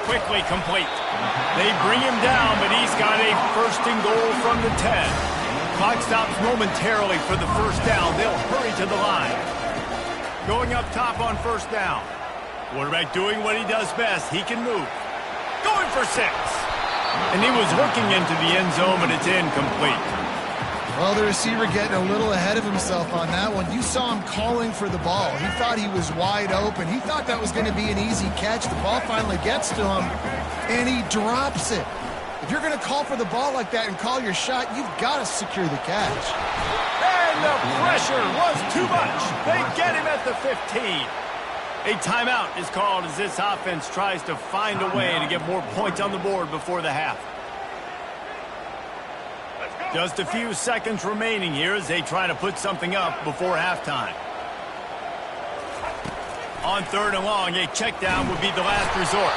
Quickly complete. They bring him down, but he's got a first and goal from the 10. Clock stops momentarily for the first down. They'll hurry to the line. Going up top on first down. Quarterback doing what he does best. He can move. Going for 6. And he was looking into the end zone, but it's incomplete. Well, the receiver getting a little ahead of himself on that one. You saw him calling for the ball. He thought he was wide open. He thought that was going to be an easy catch. The ball finally gets to him, and he drops it. If you're going to call for the ball like that and call your shot, you've got to secure the catch. And the pressure was too much. They get him at the 15. A timeout is called as this offense tries to find a way to get more points on the board before the half. Just a few seconds remaining here as they try to put something up before halftime. On third and long, a check down would be the last resort.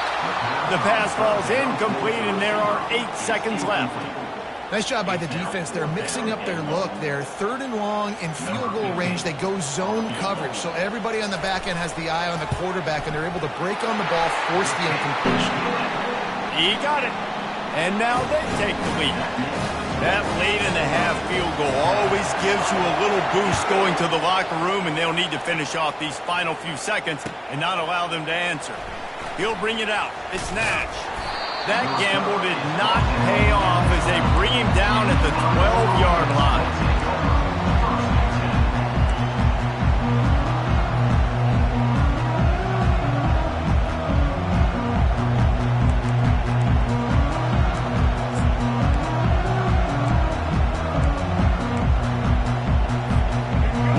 The pass falls incomplete, and there are 8 seconds left. Nice job by the defense. They're mixing up their look. They're third and long in field goal range. They go zone coverage, so everybody on the back end has the eye on the quarterback, and they're able to break on the ball, force the incompletion. He got it. And now they take the lead. That late-in-the-half field goal always gives you a little boost going to the locker room, and they'll need to finish off these final few seconds and not allow them to answer. He'll bring it out. It's Nash. That gamble did not pay off as they bring him down at the 12-yard line.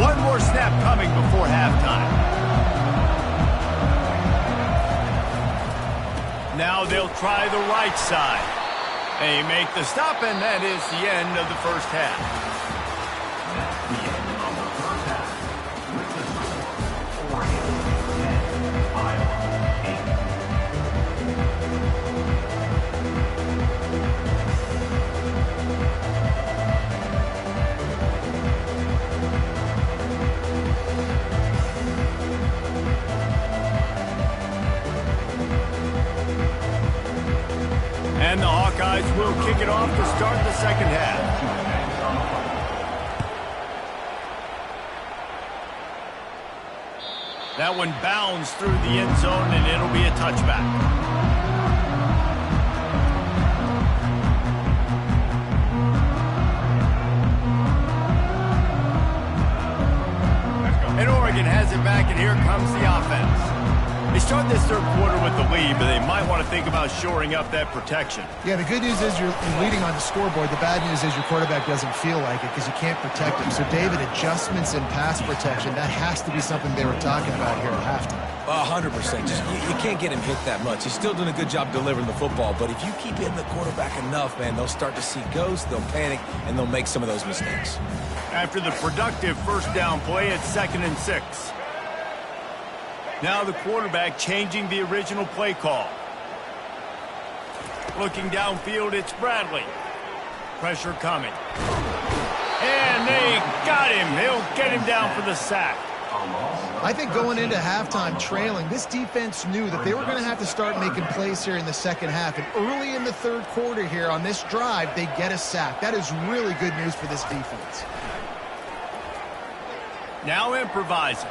One more snap coming before halftime. Now they'll try the right side. They make the stop, and that is the end of the first half. The end of the first half. With the score, 40-10, Iowa. sides will kick it off to start the second half. That one bounds through the end zone, and it'll be a touchback. And Oregon has it back, and here comes the offense. They start this third quarter with the lead, but they might want to think about shoring up that protection. Yeah, the good news is you're leading on the scoreboard. The bad news is your quarterback doesn't feel like it because you can't protect him. So, David, adjustments in pass protection, that has to be something they were talking about here at halftime. 100%. You can't get him hit that much. He's still doing a good job delivering the football, but if you keep hitting the quarterback enough, man, they'll start to see ghosts, they'll panic, and they'll make some of those mistakes. After the productive first down play, it's 2nd and 6. Now the quarterback changing the original play call. Looking downfield, it's Bradley. Pressure coming. And they got him. He'll get him down for the sack. I think going into halftime trailing, this defense knew that they were going to have to start making plays here in the second half. And early in the third quarter here on this drive, they get a sack. That is really good news for this defense. Now improvising.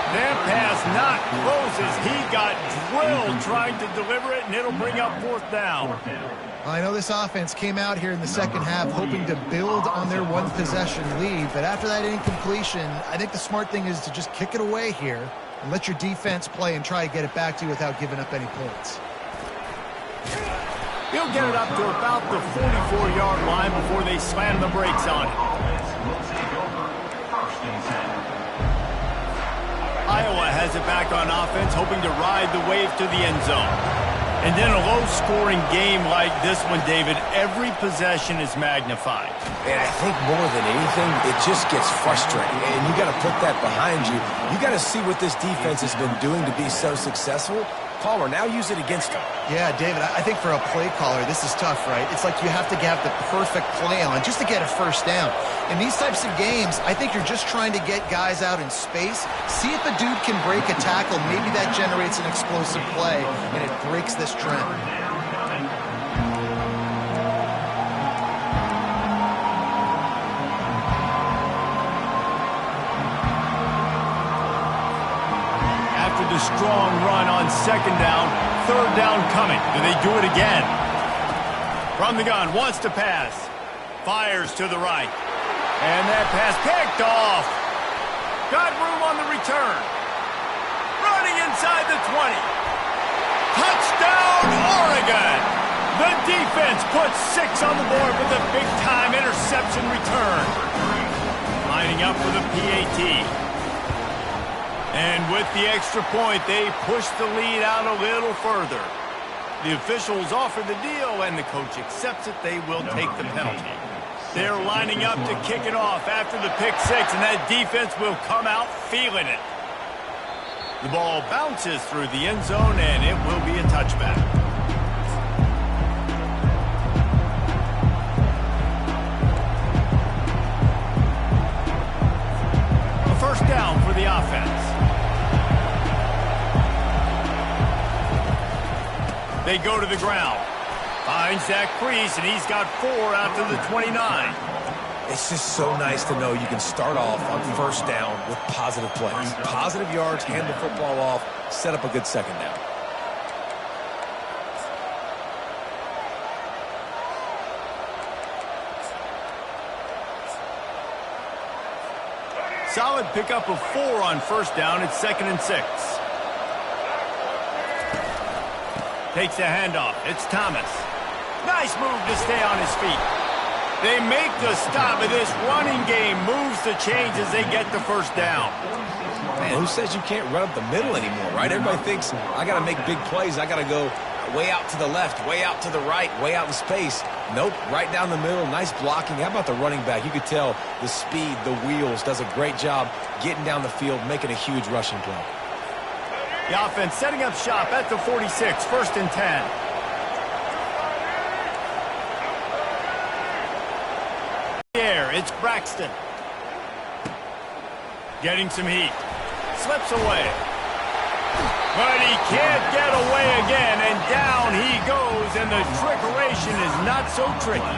That pass not closes. He got drilled trying to deliver it, and it'll bring up 4th down. I know this offense came out here in the second half hoping to build on their one-possession lead, but after that incompletion, I think the smart thing is to just kick it away here and let your defense play and try to get it back to you without giving up any points. He'll get it up to about the 44-yard line before they slam the brakes on it. Iowa has it back on offense, hoping to ride the wave to the end zone. And then a low-scoring game like this one, David, every possession is magnified. And I think more than anything, it just gets frustrating. And you got to put that behind you. You got to see what this defense has been doing to be so successful. Caller, now use it against him. Yeah, David, I think for a play caller, this is tough, right? It's like you have to have the perfect play on just to get a first down. In these types of games, I think you're just trying to get guys out in space, see if a dude can break a tackle. Maybe that generates an explosive play, and it breaks this trend. The strong run on 2nd down, 3rd down coming. Do they do it again? From the gun, wants to pass. Fires to the right. And that pass picked off. Got room on the return. Running inside the 20. Touchdown, Oregon! The defense puts 6 on the board with a big-time interception return. Lining up for the PAT. And with the extra point, they push the lead out a little further. The officials offer the deal, and the coach accepts it. They will take the penalty. They're lining up to kick it off after the pick 6, and that defense will come out feeling it. The ball bounces through the end zone, and it will be a touchback. A first down for the offense. They go to the ground. Finds that crease, and he's got 4 out to the 29. It's just so nice to know you can start off on first down with positive plays. Positive yards, hand the football off, set up a good second down. Solid pickup of 4 on first down. It's 2nd and 6. Takes the handoff. It's Thomas. Nice move to stay on his feet. They make the stop, and this running game moves the chains as they get the first down. Man, who says you can't run up the middle anymore, right? Everybody thinks, I got to make big plays. I got to go way out to the left, way out to the right, way out in space. Nope, right down the middle. Nice blocking. How about the running back? You could tell the speed, the wheels, does a great job getting down the field, making a huge rushing play. The offense setting up shop at the 46, 1st and 10. Here, it's Braxton. Getting some heat. Slips away. But he can't get away again, and down he goes, and the trickeration is not so tricky.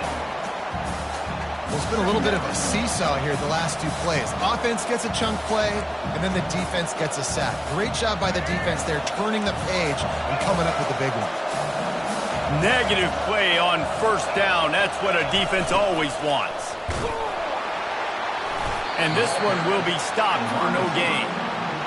There's been a little bit of a seesaw here the last two plays. Offense gets a chunk play, and then the defense gets a sack. Great job by the defense there, turning the page and coming up with the big one. Negative play on first down. That's what a defense always wants. And this one will be stopped for no gain.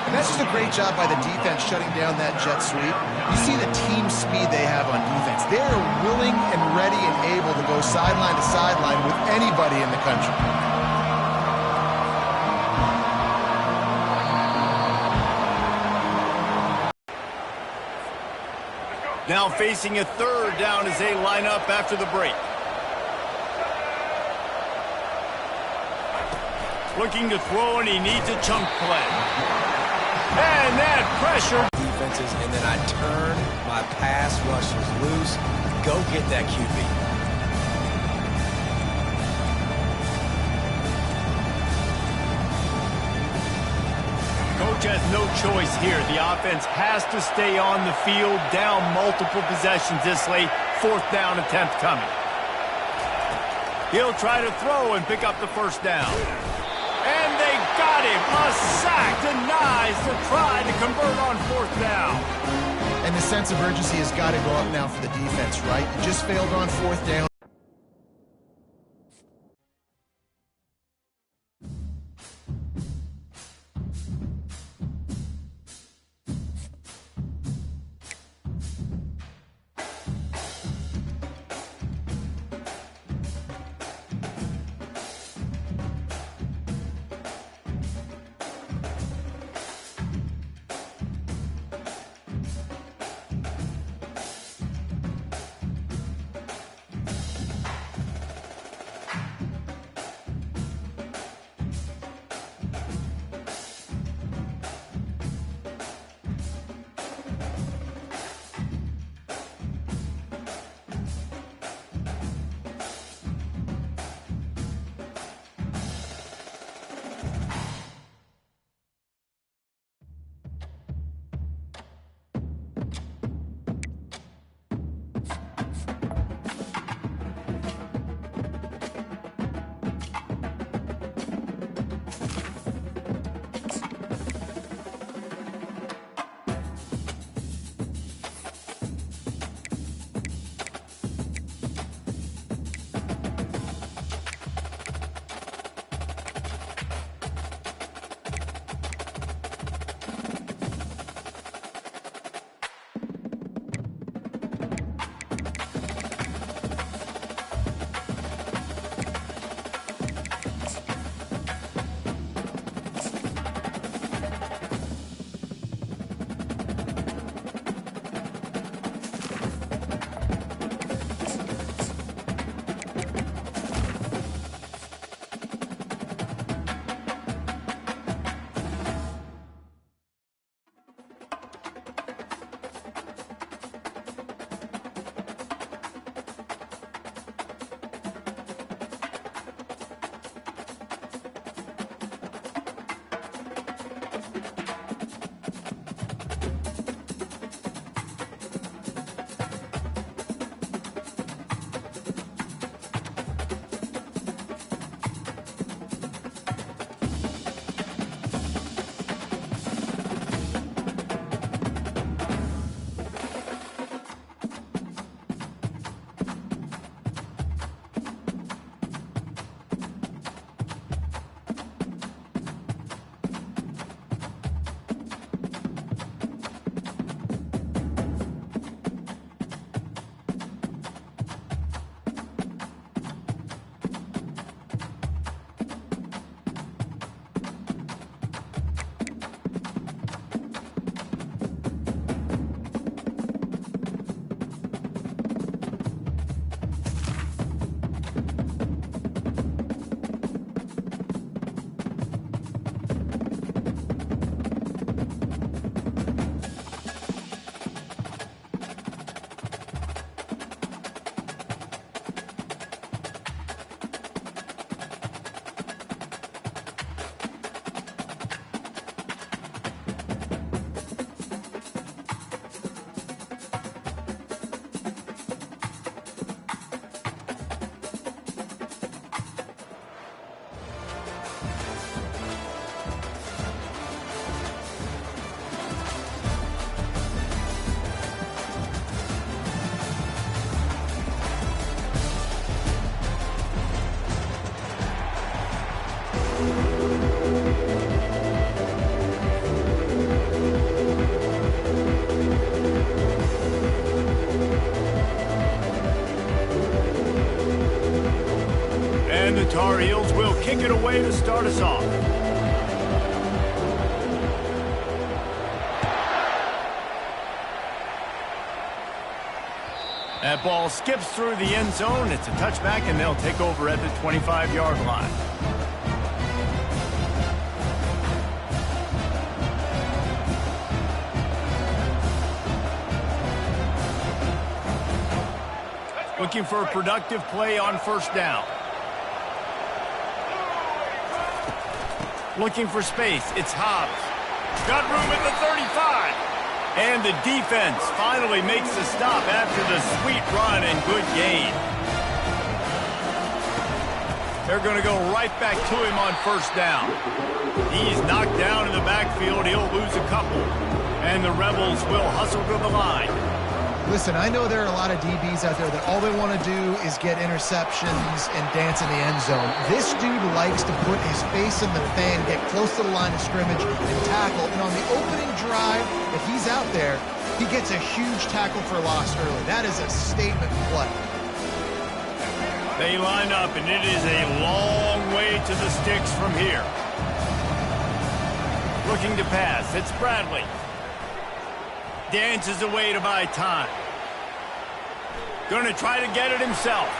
And that's just a great job by the defense shutting down that jet sweep. You see the team speed they have on defense. They are willing and ready and able to go sideline to sideline with anybody in the country. Now facing a third down as they line up after the break. Looking to throw, and he needs a chunk play. And that pressure. Defenses, and then I turn my pass rushers loose. Go get that QB. Coach has no choice here. The offense has to stay on the field, down multiple possessions this late. Fourth down attempt coming. He'll try to throw and pick up the first down. And they got him. A sack denies to try to convert on fourth down. And the sense of urgency has got to go up now for the defense, right? You just failed on fourth down. And the Tar Heels will kick it away to start us off. That ball skips through the end zone. It's a touchback, and they'll take over at the 25-yard line. Looking for a productive play on first down. Looking for space. It's Hobbs. Got room at the 35. And the defense finally makes the stop after the sweet run and good gain. They're going to go right back to him on first down. He's knocked down in the backfield. He'll lose a couple. And the Rebels will hustle to the line. Listen, I know there are a lot of DBs out there that all they want to do is get interceptions and dance in the end zone. This dude likes to put his face in the fan, get close to the line of scrimmage, and tackle. And on the opening drive, if he's out there, he gets a huge tackle for loss early. That is a statement play. They line up, and it is a long way to the sticks from here. Looking to pass. It's Bradley. Dances away to buy time. Going to try to get it himself.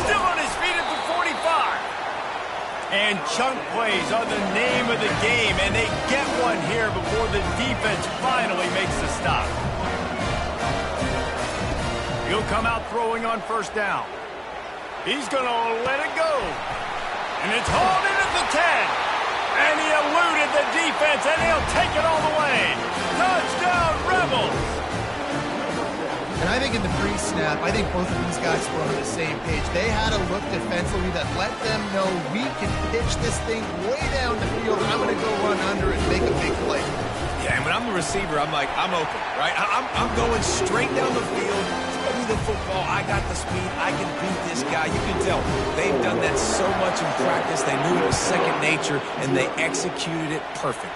Still on his feet at the 45. And chunk plays are the name of the game, and they get one here before the defense finally makes the stop. He'll come out throwing on first down. He's going to let it go. And it's hauled in at the 10. And he eluded the defense, and he'll take it all the way. Touchdown, Rebels! And I think in the pre-snap, I think both of these guys were on the same page. They had a look defensively that let them know we can pitch this thing way down the field. I'm going to go run under it and make a big play. Yeah, and when I'm the receiver, I'm like, I'm open, right? I'm going straight down the field. Throw me the football. I got the speed. I can beat this guy. You can tell they've done that so much in practice. They knew it was second nature, and they executed it perfectly.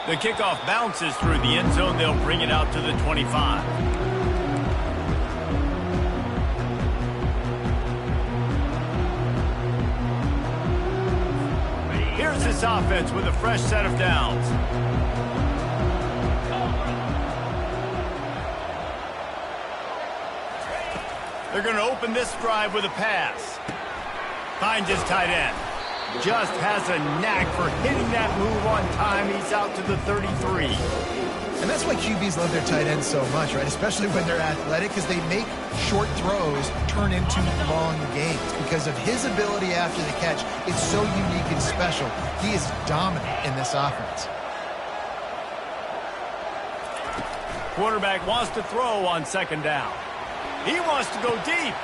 The kickoff bounces through the end zone. They'll bring it out to the 25. Here's this offense with a fresh set of downs. They're going to open this drive with a pass. Finds his tight end. Just has a knack for hitting that move on time. He's out to the 33. And that's why QBs love their tight ends so much, right? Especially when they're athletic, because they make short throws turn into long gains. Because of his ability after the catch, it's so unique and special. He is dominant in this offense. Quarterback wants to throw on second down. He wants to go deep.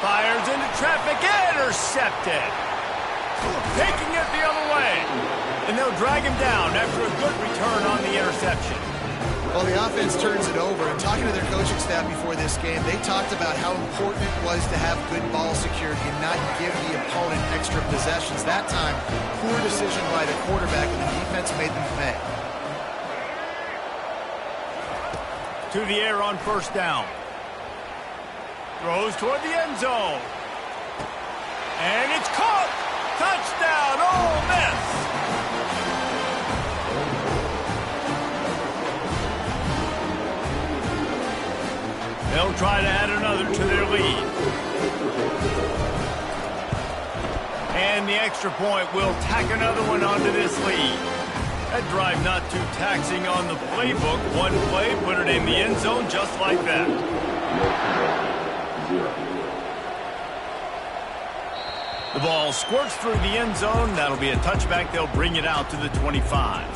Fires into traffic. Intercepted. Taking it the other way. And they'll drag him down after a good return on the interception. Well, the offense turns it over, and talking to their coaching staff before this game, they talked about how important it was to have good ball security and not give the opponent extra possessions. That time, poor decision by the quarterback, and the defense made them pay. To the air on first down. Throws toward the end zone. And it's caught! Touchdown, Ole Miss! They'll try to add another to their lead. And the extra point will tack another one onto this lead. That drive not too taxing on the playbook. One play, put it in the end zone just like that. The ball squirts through the end zone. That'll be a touchback. They'll bring it out to the 25.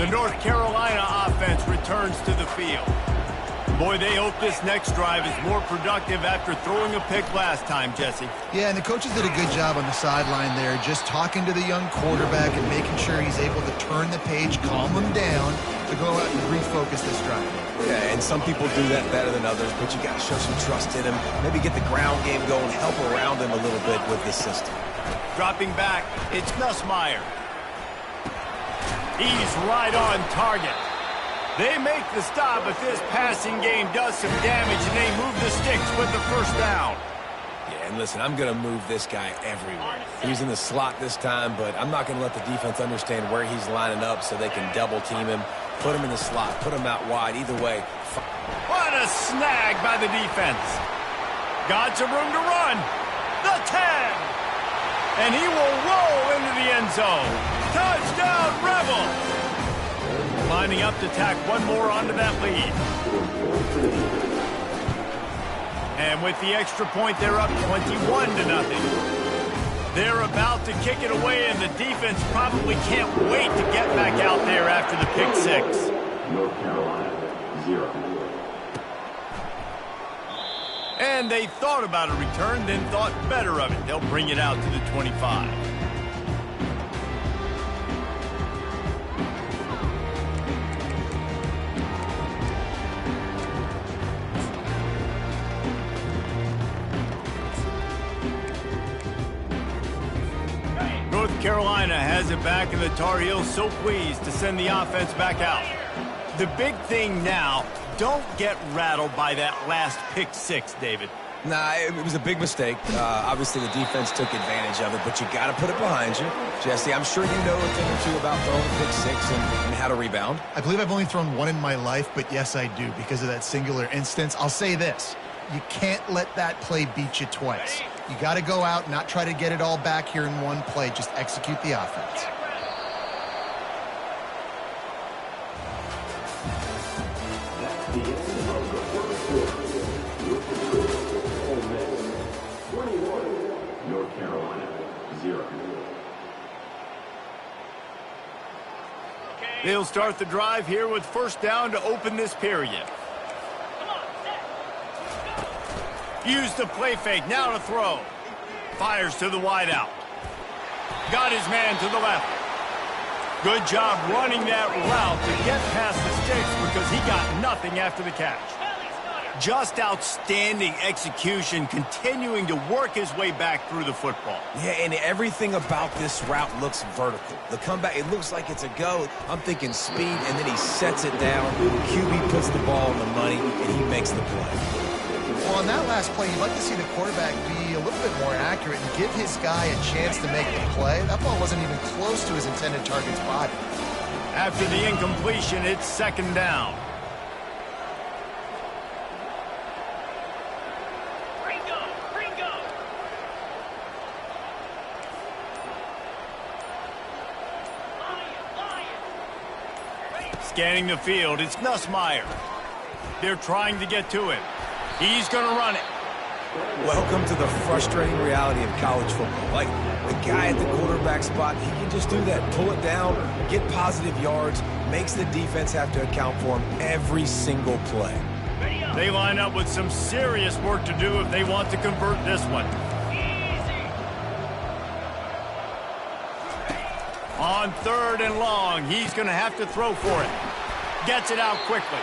The North Carolina offense returns to the field. Boy, they hope this next drive is more productive after throwing a pick last time, Jesse. Yeah, and the coaches did a good job on the sideline there, just talking to the young quarterback and making sure he's able to turn the page, calm him down, to go out and refocus this drive. Yeah, and some people do that better than others, but you got to show some trust in him. Maybe get the ground game going, help around him a little bit with this system. Dropping back, it's Nussmeier. He's right on target. They make the stop, but this passing game does some damage, and they move the sticks with the first down. Yeah, and listen, I'm going to move this guy everywhere. He's in the slot this time, but I'm not going to let the defense understand where he's lining up so they can double team him, put him in the slot, put him out wide. Either way. What a snag by the defense. Got some room to run. The 10. And he will roll into the end zone. Touchdown, Rebels. Lining up to tack one more onto that lead. And with the extra point, they're up 21-0. They're about to kick it away, and the defense probably can't wait to get back out there after the pick six. North Carolina, 0. And they thought about a return, then thought better of it. They'll bring it out to the 25. North Carolina has it back, and the Tar Heels so pleased to send the offense back out. The big thing now, don't get rattled by that last pick six, David. Nah, it was a big mistake. Obviously, the defense took advantage of it, but you got to put it behind you. Jesse, I'm sure you know a thing or two about throwing a pick six and how to rebound. I believe I've only thrown one in my life, but yes, I do because of that singular instance. I'll say this. You can't let that play beat you twice. You got to go out, not try to get it all back here in one play. Just execute the offense. That's the end of the first quarter. Ole Miss, 21. North Carolina, 0. They'll start the drive here with first down to open this period. Use the play fake, now to throw. Fires to the wideout. Got his man to the left. Good job running that route to get past the sticks because he got nothing after the catch. Just outstanding execution, continuing to work his way back through the football. Yeah, and everything about this route looks vertical. The comeback, it looks like it's a go. I'm thinking speed, and then he sets it down. QB puts the ball on the money, and he makes the play. Well, on that last play, you'd like to see the quarterback be a little bit more accurate and give his guy a chance to make the play. That ball wasn't even close to his intended target's body. After the incompletion, it's second down. Scanning the field, it's Nussmeier. They're trying to get to him. He's going to run it. Welcome to the frustrating reality of college football. Like, the guy at the quarterback spot, he can just do that. Pull it down, get positive yards, makes the defense have to account for him every single play. They line up with some serious work to do if they want to convert this one. On third and long, he's going to have to throw for it. Gets it out quickly.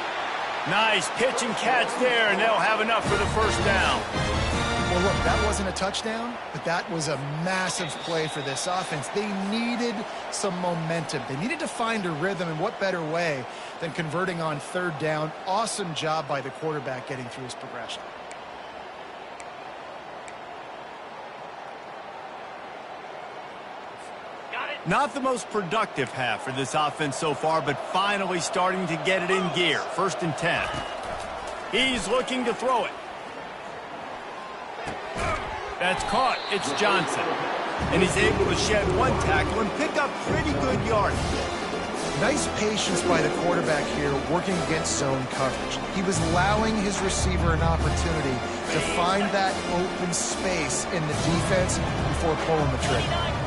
Nice pitch and catch there, and they'll have enough for the first down. Well, look, that wasn't a touchdown, but that was a massive play for this offense. They needed some momentum. They needed to find a rhythm, and what better way than converting on third down. Awesome job by the quarterback getting through his progression. Not the most productive half for this offense so far, but finally starting to get it in gear. First and 10. He's looking to throw it. That's caught. It's Johnson. And he's able to shed one tackle and pick up pretty good yardage. Nice patience by the quarterback here working against zone coverage. He was allowing his receiver an opportunity to find that open space in the defense before pulling the trigger.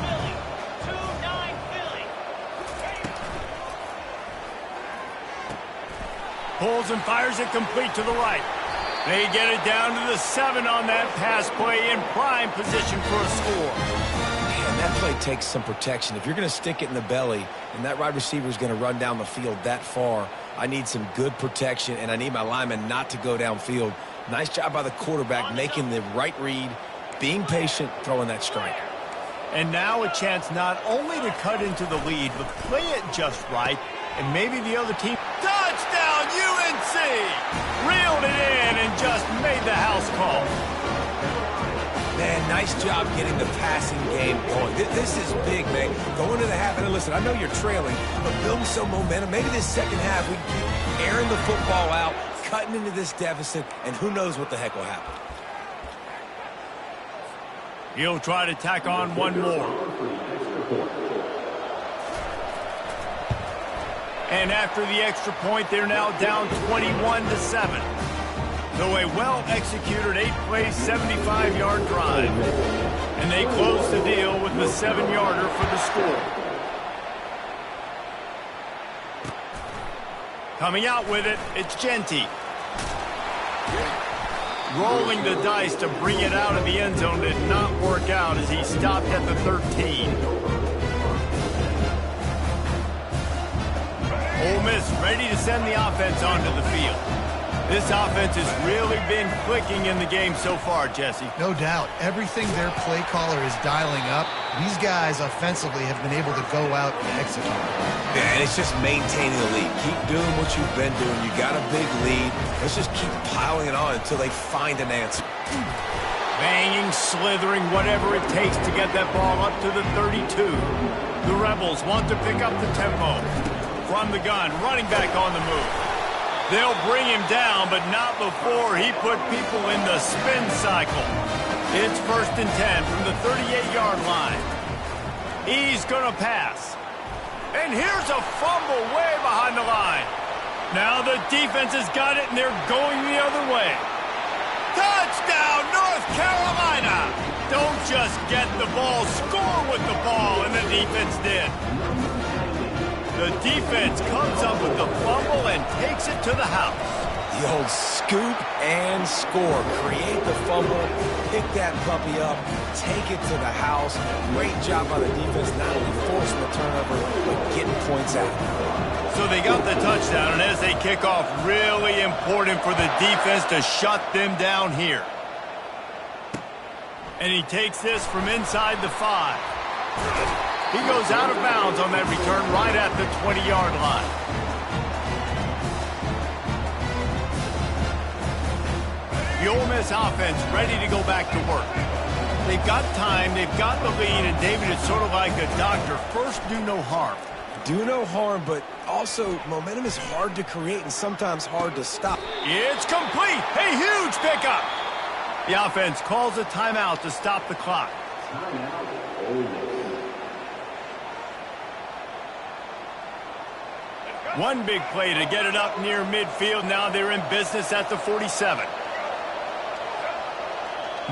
Pulls and fires it complete to the right. They get it down to the 7 on that pass play in prime position for a score. Man, that play takes some protection. If you're going to stick it in the belly and that wide receiver is going to run down the field that far, I need some good protection, and I need my lineman not to go downfield. Nice job by the quarterback making the right read, being patient, throwing that strike. And now a chance not only to cut into the lead, but play it just right, and maybe the other team... Touchdown, UNC! Reeled it in and just made the house call. Man, nice job getting the passing game going. This is big, man. Going to the half, and listen, I know you're trailing, but building some momentum. Maybe this second half we can keep airing the football out, cutting into this deficit, and who knows what the heck will happen. He'll try to tack on one more. And after the extra point, they're now down 21-7. So a well-executed 8-play, 75-yard drive. And they close the deal with the 7-yarder for the score. Coming out with it, it's Genty. Rolling the dice to bring it out of the end zone did not work out as he stopped at the 13. Ole Miss ready to send the offense onto the field. This offense has really been clicking in the game so far, Jesse. No doubt. Everything their play caller is dialing up, these guys offensively have been able to go out and execute. Yeah, and it's just maintaining the lead. Keep doing what you've been doing. You got a big lead. Let's just keep piling it on until they find an answer. Banging, slithering, whatever it takes to get that ball up to the 32. The Rebels want to pick up the tempo. From the gun, running back on the move. They'll bring him down, but not before he put people in the spin cycle. It's 1st and 10 from the 38-yard line. He's going to pass. And here's a fumble way behind the line. Now the defense has got it, and they're going the other way. Touchdown, North Carolina! Don't just get the ball, score with the ball, and the defense did. The defense comes up with the fumble and takes it to the house. The old scoop and score. Create the fumble, pick that puppy up, take it to the house. Great job by the defense, not only forcing the turnover, but getting points out. So they got the touchdown, and as they kick off, really important for the defense to shut them down here. And he takes this from inside the 5. He goes out of bounds on that return right at the 20-yard line. The Ole Miss offense ready to go back to work. They've got time, they've got the lead, and David, it's sort of like a doctor. First, do no harm. Do no harm, but also momentum is hard to create and sometimes hard to stop. It's complete. A huge pickup. The offense calls a timeout to stop the clock. One big play to get it up near midfield. Now they're in business at the 47.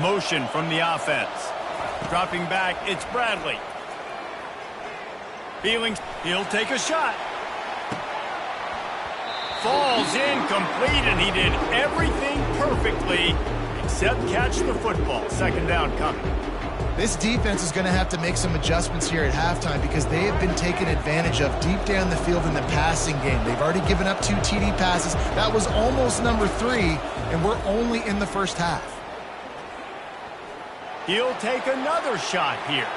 Motion from the offense. Dropping back, it's Bradley. He'll take a shot. Falls incomplete, and he did everything perfectly except catch the football. Second down coming. This defense is going to have to make some adjustments here at halftime because they have been taken advantage of deep down the field in the passing game. They've already given up 2 TD passes. That was almost number 3, and we're only in the first half. He'll take another shot here.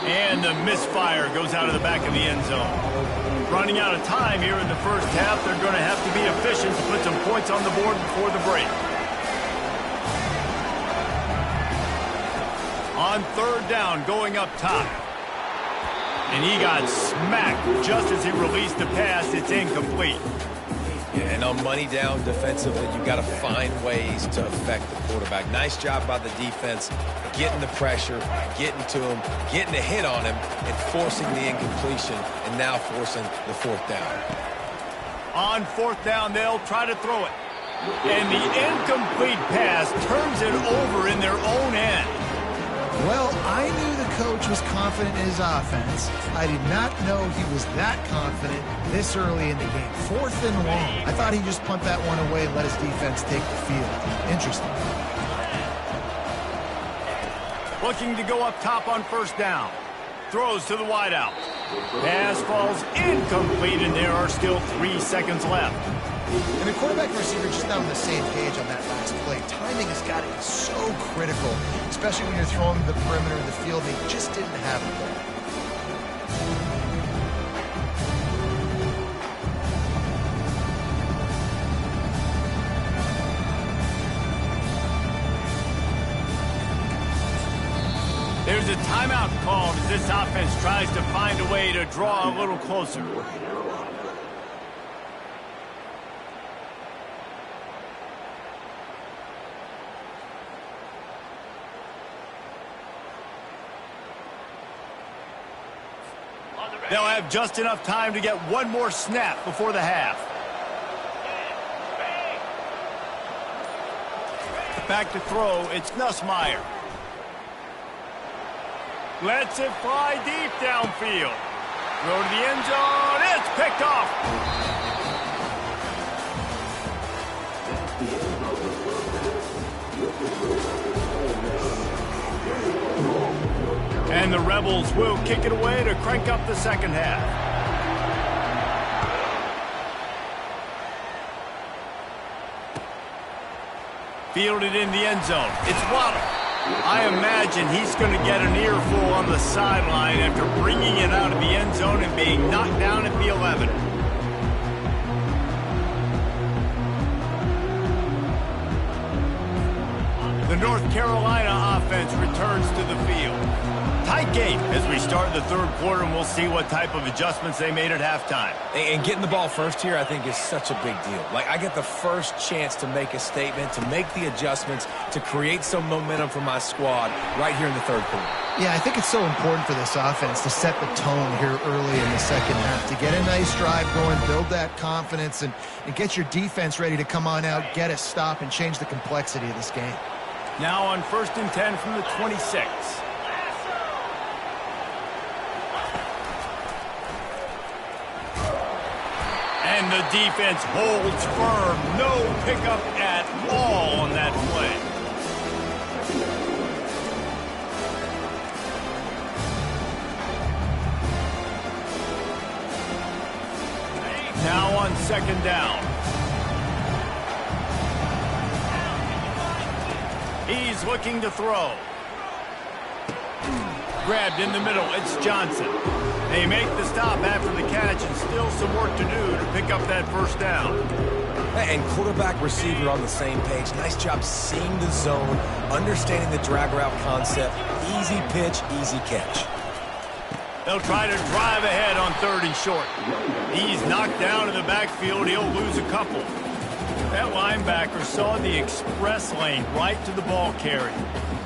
And the misfire goes out of the back of the end zone. Running out of time here in the first half. They're going to have to be efficient to put some points on the board before the break. On 3rd down, going up top. And he got smacked just as he released the pass. It's incomplete. Yeah, and on money down defensively, you've got to find ways to affect the quarterback. Nice job by the defense, getting the pressure, getting to him, getting a hit on him, and forcing the incompletion, and now forcing the 4th down. On 4th down, they'll try to throw it. And the incomplete pass turns it over in their own end. Well, I knew the coach was confident in his offense. I did not know he was that confident this early in the game. 4th and long. I thought he'd just punt that one away and let his defense take the field. Interesting. Looking to go up top on 1st down. Throws to the wideout. Pass falls incomplete, and there are still 3 seconds left. And the quarterback and receiver just not on the same page on that last play. Timing has got to be so critical, especially when you're throwing to the perimeter of the field. They just didn't have it there. There's a timeout called as this offense tries to find a way to draw a little closer. They'll have just enough time to get one more snap before the half. Back to throw, it's Nussmeier. Lets it fly deep downfield. Throw to the end zone, it's picked off. And the Rebels will kick it away to crank up the second half. Fielded in the end zone. It's Waddle. I imagine he's going to get an earful on the sideline after bringing it out of the end zone and being knocked down at the 11. The North Carolina offense returns to the field. Tight game as we start the 3rd quarter, and we'll see what type of adjustments they made at halftime. And getting the ball first here, I think, is such a big deal. Like, I get the first chance to make a statement, to make the adjustments, to create some momentum for my squad right here in the 3rd quarter. Yeah, I think it's so important for this offense to set the tone here early in the second half, to get a nice drive going, build that confidence, and get your defense ready to come on out, get a stop, and change the complexity of this game. Now on 1st and 10 from the 26. And the defense holds firm. No pickup at all on that play. Now on 2nd down. He's looking to throw. Grabbed in the middle. It's Johnson. They make the stop after the catch, and still some work to do to pick up that 1st down. And quarterback receiver on the same page. Nice job seeing the zone, understanding the drag route concept. Easy pitch, easy catch. They'll try to drive ahead on 3rd and short. He's knocked down in the backfield. He'll lose a couple. That linebacker saw the express lane right to the ball carrier.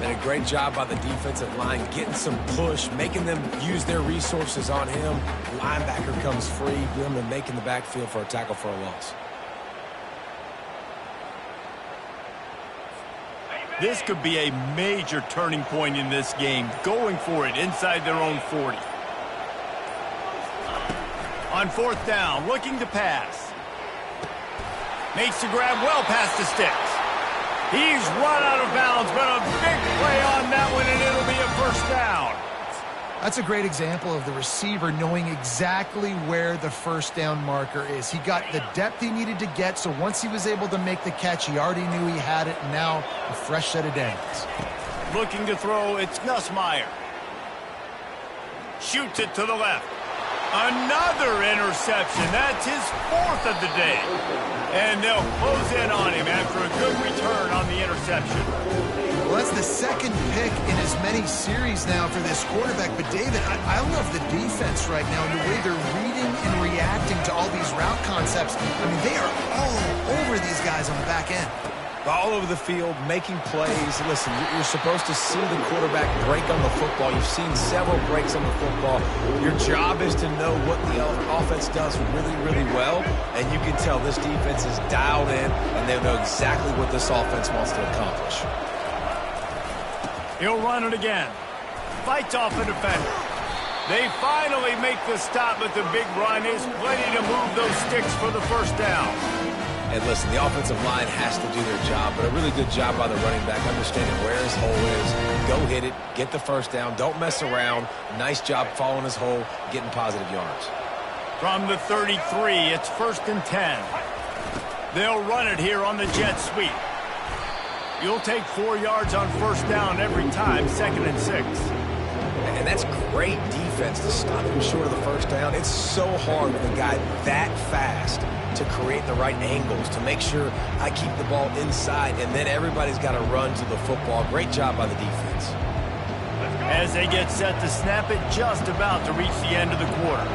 And a great job by the defensive line, getting some push, making them use their resources on him. Linebacker comes free, bring him making the backfield for a tackle for a loss. This could be a major turning point in this game, going for it inside their own 40. On 4th down, looking to pass. Makes the grab well past the sticks. He's run out of bounds, but a big play on that one, and it'll be a 1st down. That's a great example of the receiver knowing exactly where the 1st down marker is. He got the depth he needed to get, so once he was able to make the catch, he already knew he had it, and now a fresh set of downs. Looking to throw, it's Nussmeier. Shoots it to the left. Another interception. That's his 4th of the day. And they'll close in on him after a good return on the interception. Well, that's the 2nd pick in as many series now for this quarterback. But, David, I love the defense right now and the way they're reading and reacting to all these route concepts. I mean, they are all over these guys on the back end. All over the field, making plays. Listen, you're supposed to see the quarterback break on the football. You've seen several breaks on the football. Your job is to know what the offense does really, really well, and you can tell this defense is dialed in, and they know exactly what this offense wants to accomplish. He'll run it again. Fights off a defender. They finally make the stop, but the big run is plenty to move those sticks for the first down. And listen, the offensive line has to do their job, but a really good job by the running back understanding where his hole is. Go hit it, get the first down, don't mess around. Nice job following his hole, getting positive yards. From the 33, it's 1st and 10. They'll run it here on the jet sweep. You'll take 4 yards on first down every time, 2nd and 6. And that's great defense to stop him short of the first down. It's so hard with a guy that fast to create the right angles, to make sure I keep the ball inside, and then everybody's got to run to the football. Great job by the defense. As they get set to snap it, just about to reach the end of the quarter.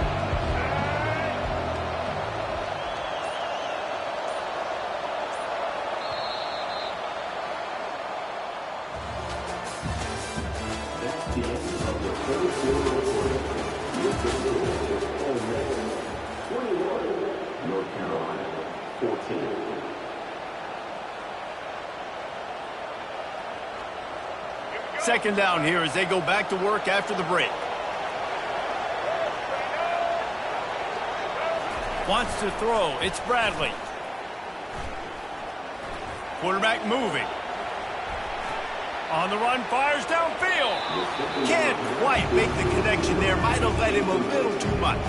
North Carolina, 14. Second down here as they go back to work after the break. Wants to throw. It's Bradley. Quarterback moving. On the run, fires downfield. Can't quite make the connection there. Might have let him a little too much.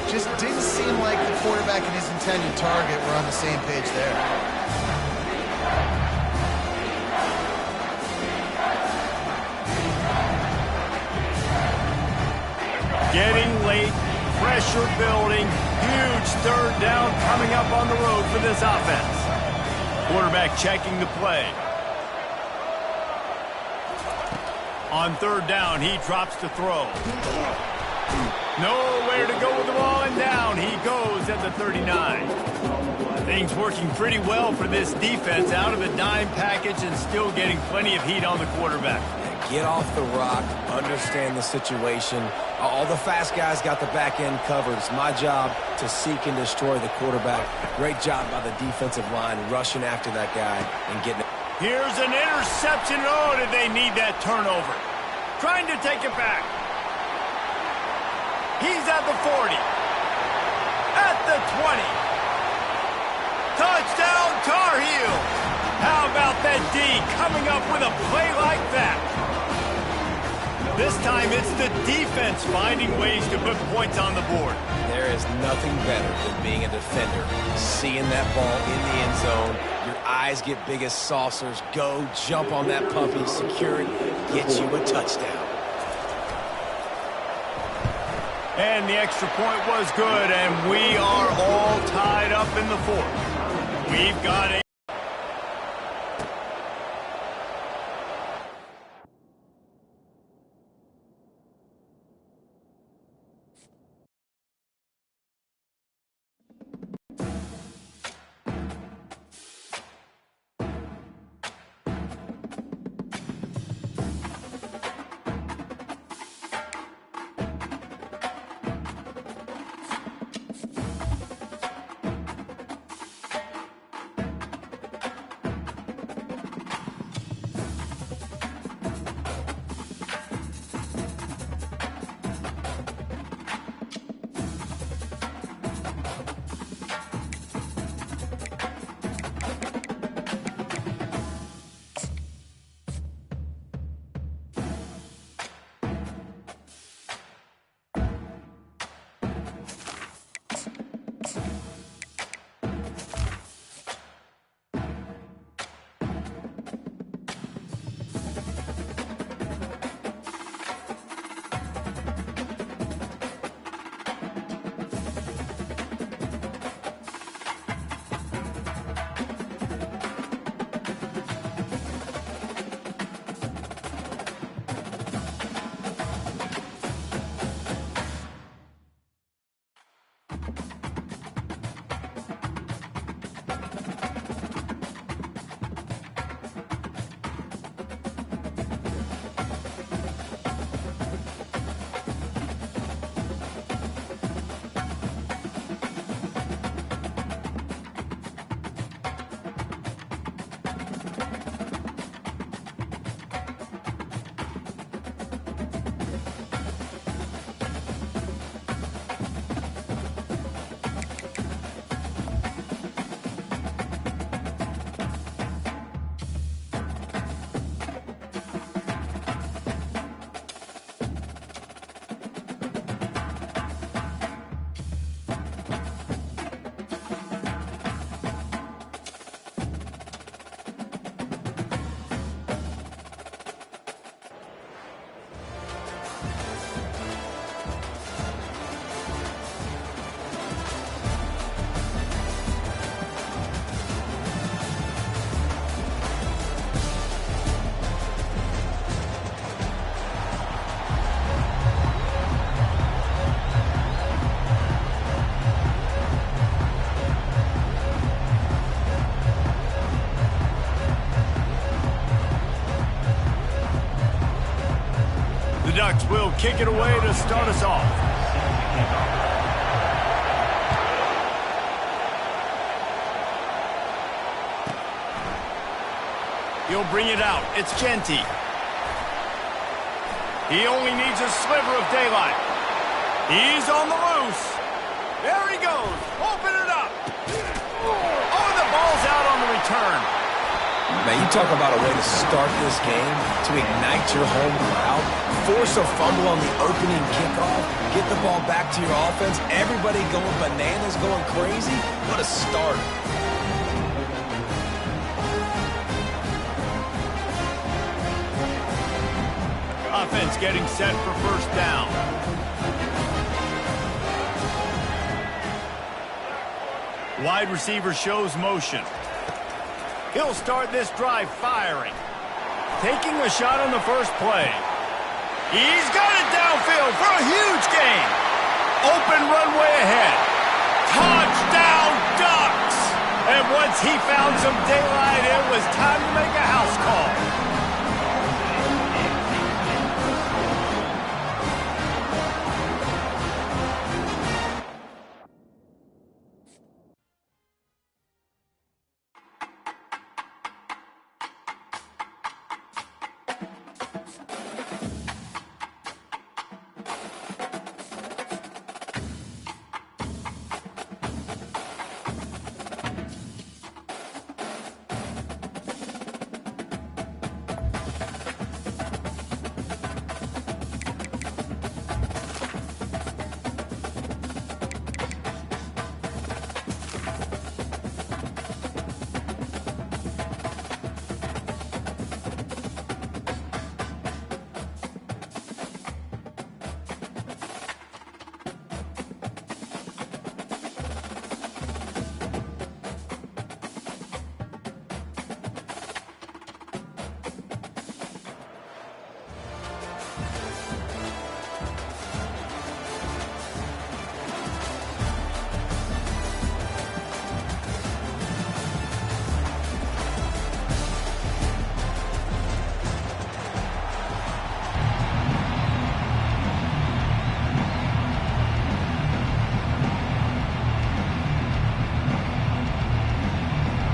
Just didn't seem like the quarterback and his intended target were on the same page there. Getting late, pressure building, huge 3rd down coming up on the road for this offense. Quarterback checking the play. On 3rd down, he drops to throw. Nowhere to go with the ball, and down he goes at the 39. Things working pretty well for this defense, out of the dime package and still getting plenty of heat on the quarterback. Get off the rock, understand the situation. All the fast guys got the back end covered. It's my job to seek and destroy the quarterback. Great job by the defensive line, rushing after that guy and getting it. Here's an interception. Oh, did they need that turnover? Trying to take it back. He's at the 40. At the 20. Touchdown, Tar Heels. How about that D coming up with a play like that? This time it's the defense finding ways to put points on the board. There is nothing better than being a defender. Seeing that ball in the end zone, your eyes get big as saucers. Go, jump on that puppy, secure it, get you a touchdown. And the extra point was good, and we are all tied up in the 4th. We've got a The Ducks will kick it away to start us off. He'll bring it out. It's Genty. He only needs a sliver of daylight. He's on the loose. There he goes. Open it up. Oh, the ball's out on the return. Now, you talk about a way to start this game, to ignite your home crowd, force a fumble on the opening kickoff, get the ball back to your offense, everybody going bananas, going crazy. What a start. Offense getting set for first down. Wide receiver shows motion. He'll start this drive firing. Taking a shot on the first play. He's got it downfield for a huge gain. Open runway ahead. Touchdown Ducks! And once he found some daylight, it was time to make a house call.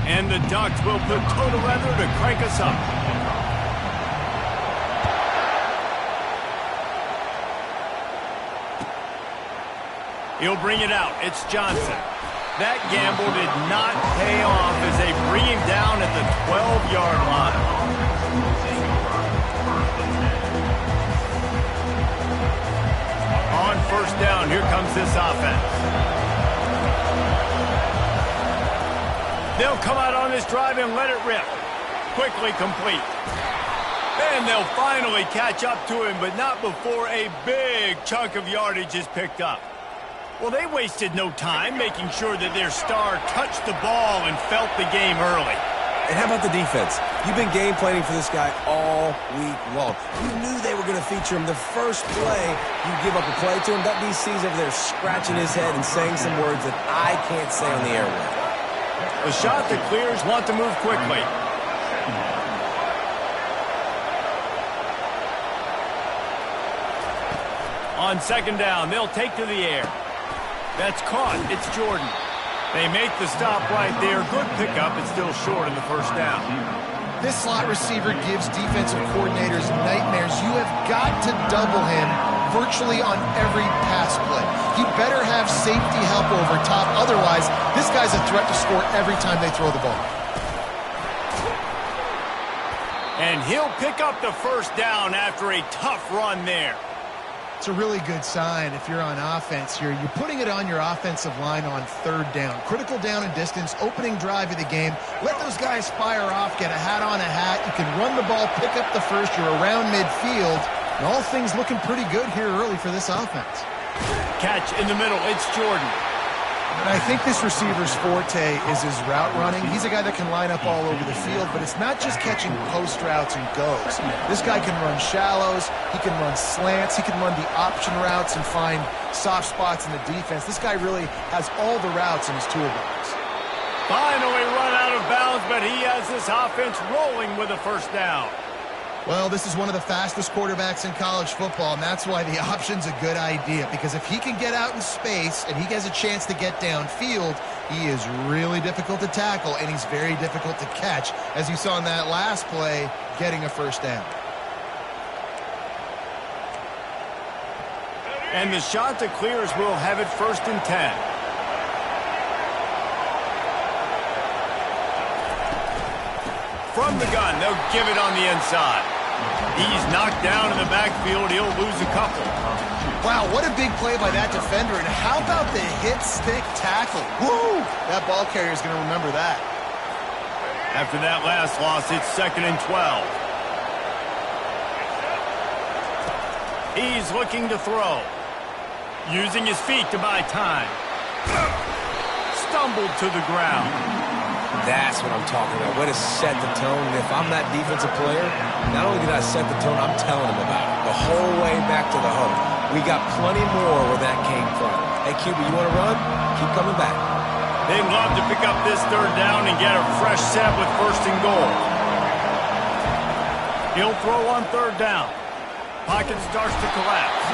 And the Ducks will put toe to leather to crank us up. He'll bring it out. It's Johnson. That gamble did not pay off as they bring him down at the 12-yard line. On first down, here comes this offense. They'll come out on this drive and let it rip. Quickly complete. And they'll finally catch up to him, but not before a big chunk of yardage is picked up. Well, they wasted no time making sure that their star touched the ball and felt the game early. And how about the defense? You've been game planning for this guy all week long. You knew they were going to feature him. The first play, you give up a play to him, that DC's over there scratching his head and saying some words that I can't say on the airway. A shot that clears, want to move quickly. On second down, they'll take to the air. That's caught. It's Jordan. They make the stop right there. Good pickup. It's still short in the first down. This slot receiver gives defensive coordinators nightmares. You have got to double him virtually on every pass play. He better have safety help over top. Otherwise, this guy's a threat to score every time they throw the ball. And he'll pick up the first down after a tough run there. It's a really good sign if you're on offense here. You're putting it on your offensive line on third down. Critical down and distance, opening drive of the game. Let those guys fire off, get a hat on a hat. You can run the ball, pick up the first. You're around midfield. And all things looking pretty good here early for this offense. Catch in the middle. It's Jordan. And I think this receiver's forte is his route running. He's a guy that can line up all over the field, but it's not just catching post routes and goes. This guy can run shallows, he can run slants, he can run the option routes and find soft spots in the defense. This guy really has all the routes in his toolbox. Finally run out of bounds, but he has this offense rolling with a first down. Well, this is one of the fastest quarterbacks in college football, and that's why the option's a good idea. Because if he can get out in space and he has a chance to get downfield, he is really difficult to tackle, and he's very difficult to catch, as you saw in that last play, getting a first down. And the shot that clears will have it 1st and 10. From the gun, they'll give it on the inside. He's knocked down in the backfield. He'll lose a couple. Wow, what a big play by that defender. And how about the hit stick tackle? Woo! That ball carrier is going to remember that. After that last loss, it's 2nd and 12. He's looking to throw. Using his feet to buy time. Stumbled to the ground. That's what I'm talking about. Way to set the tone. And if I'm that defensive player, not only did I set the tone, I'm telling him about it. The whole way back to the huddle. We got plenty more where that came from. Hey, QB, you want to run? Keep coming back. They'd love to pick up this 3rd down and get a fresh set with 1st and goal. He'll throw on 3rd down. Pocket starts to collapse.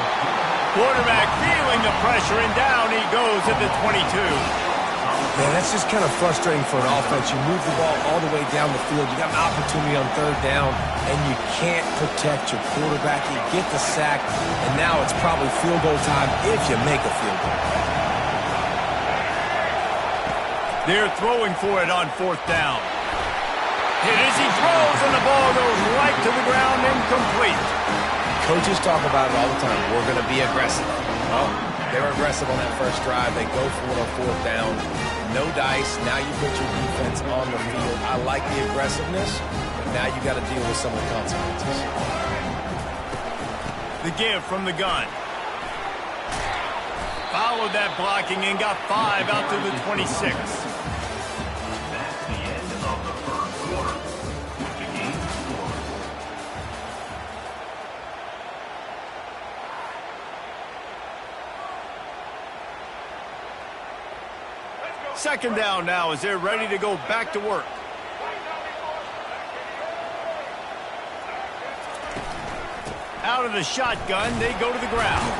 Quarterback feeling the pressure, and down he goes at the 22. Man, that's just kind of frustrating for an offense. You move the ball all the way down the field. You got an opportunity on 3rd down, and you can't protect your quarterback. You get the sack, and now it's probably field goal time if you make a field goal. They're throwing for it on 4th down. Hit as he throws, and the ball goes right to the ground, incomplete. Coaches talk about it all the time. We're going to be aggressive. Well, they were aggressive on that first drive. They go for it on 4th down. No dice. Now you put your defense on the field. I like the aggressiveness, but now you got to deal with some of the consequences. The give from the gun. Followed that blocking and got 5 out to the 26. That's the end of the 1st quarter. The game score. 2nd down now as they're ready to go back to work. Out of the shotgun, they go to the ground.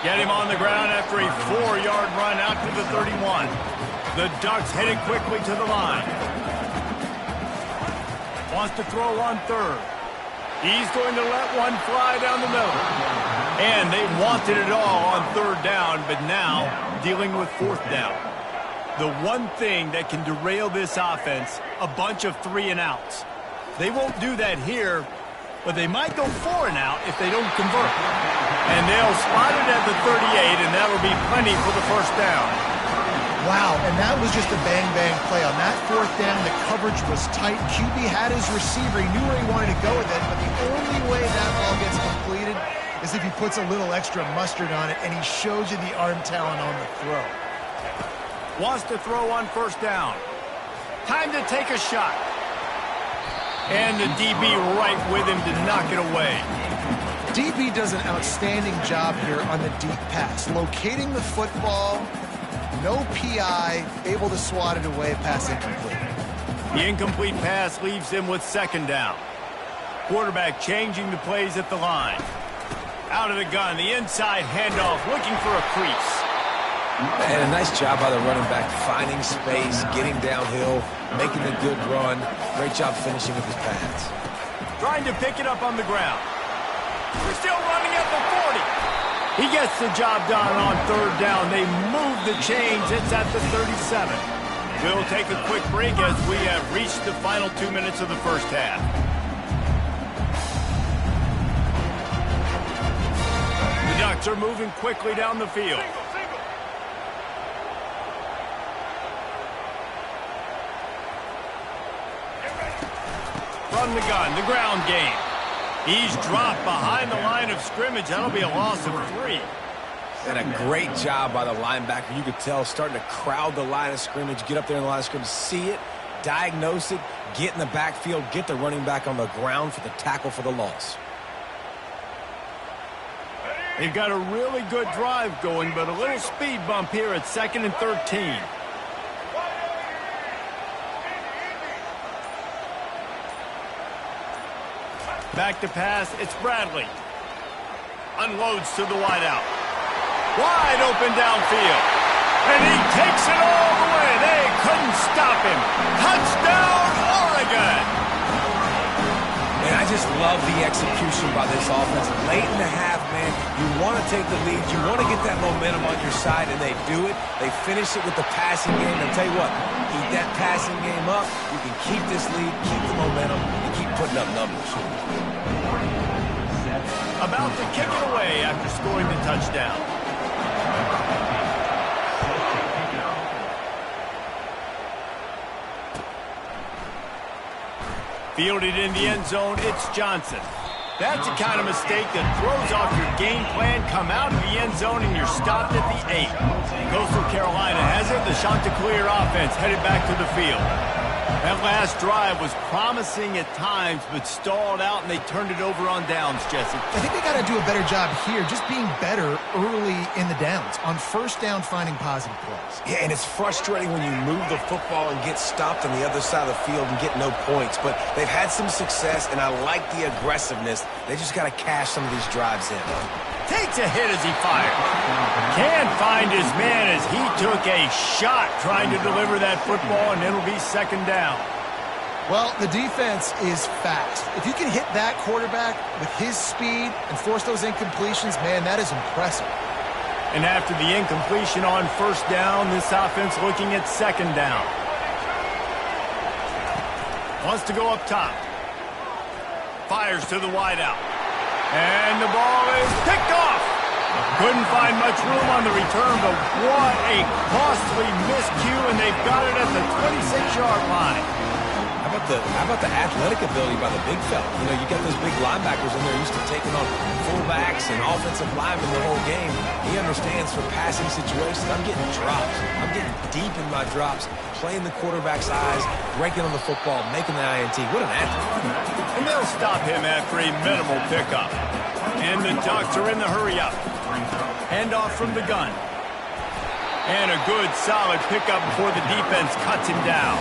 Get him on the ground after a 4-yard run out to the 31. The Ducks headed quickly to the line. Wants to throw on 3rd. He's going to let one fly down the middle. And they wanted it all on 3rd down, but now dealing with 4th down. The one thing that can derail this offense, a bunch of 3-and-outs. They won't do that here, but they might go 4-and-out if they don't convert. And they'll spot it at the 38, and that'll be plenty for the 1st down. Wow, and that was just a bang-bang play. On that 4th down, the coverage was tight. QB had his receiver. He knew where he wanted to go with it, but the only way that ball gets completed is if he puts a little extra mustard on it, and he shows you the arm talent on the throw. Wants to throw on 1st down. Time to take a shot. And the DB right with him to knock it away. DB does an outstanding job here on the deep pass. Locating the football, no PI, able to swat it away, pass incomplete. The incomplete pass leaves them with 2nd down. Quarterback changing the plays at the line. Out of the gun, the inside handoff, looking for a crease. And a nice job by the running back, finding space, getting downhill, making a good run. Great job finishing with his pads. Trying to pick it up on the ground. They're still running at the 40. He gets the job done on 3rd down. They move the chains. It's at the 37. We'll take a quick break as we have reached the final 2 minutes of the 1st half. The Ducks are moving quickly down the field. From the gun, the ground game. He's dropped behind the line of scrimmage. That'll be a loss of 3. And a great job by the linebacker. You could tell starting to crowd the line of scrimmage, get up there in the line of scrimmage, see it, diagnose it, get in the backfield, get the running back on the ground for the tackle for the loss. They've got a really good drive going, but a little speed bump here at 2nd and 13. Back to pass, it's Bradley. Unloads to the wideout. Wide open downfield. And he takes it all the way. They couldn't stop him. Touchdown, Oregon! And I just love the execution by this offense. Late in the half, man, you want to take the lead. You want to get that momentum on your side, and they do it. They finish it with the passing game. And I'll tell you what, keep that passing game up. You can keep this lead, keep the momentum, and keep putting up numbers. About to kick it away after scoring the touchdown. Fielded in the end zone, it's Johnson. That's the kind of mistake that throws off your game plan. Come out of the end zone and you're stopped at the 8. Coastal Carolina has it. The Chanticleer offense headed back to the field. That last drive was promising at times, but stalled out, and they turned it over on downs, Jesse. I think they got to do a better job here, just being better early in the downs. On first down, finding positive plays. Yeah, and it's frustrating when you move the football and get stopped on the other side of the field and get no points. But they've had some success, and I like the aggressiveness. They just got to cash some of these drives in. Takes a hit as he fired. Can't find his man as he took a shot trying to deliver that football, and it'll be second down. Well, the defense is fast. If you can hit that quarterback with his speed and force those incompletions, man, that is impressive. And after the incompletion on first down, this offense looking at second down. Wants to go up top. Fires to the wideout. And the ball is picked off. Couldn't find much room on the return, but what a costly miscue, and they've got it at the 26-yard line. How about the athletic ability by the big fella? You know, you got those big linebackers in there used to taking on fullbacks and offensive linemen the whole game. He understands for passing situations. I'm getting drops. I'm getting deep in my drops, playing the quarterback's eyes, breaking on the football, making the INT. What an athlete. And they'll stop him after a minimal pickup. And the Ducks are in the hurry-up. Handoff from the gun. And a good, solid pickup before the defense cuts him down.